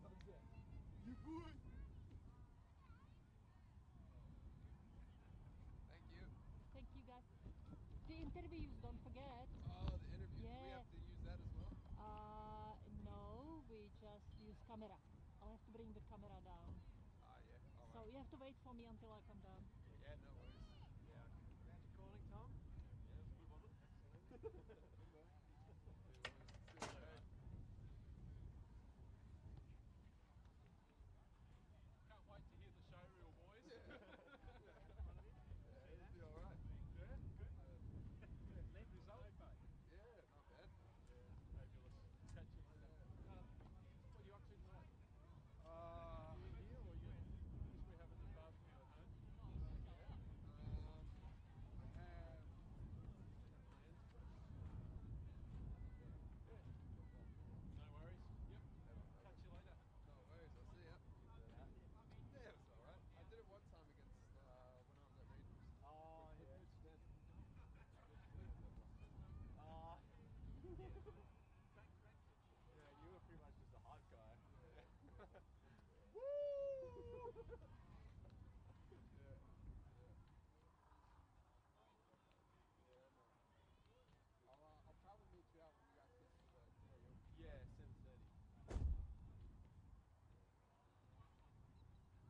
Thank you. Thank you, guys. The interviews, don't forget. Oh, the interview. Do we Yeah. have to use that as well? No, we just use camera. I'll have to bring the camera down. Ah, yeah. All So right. you have to wait for me until I come down.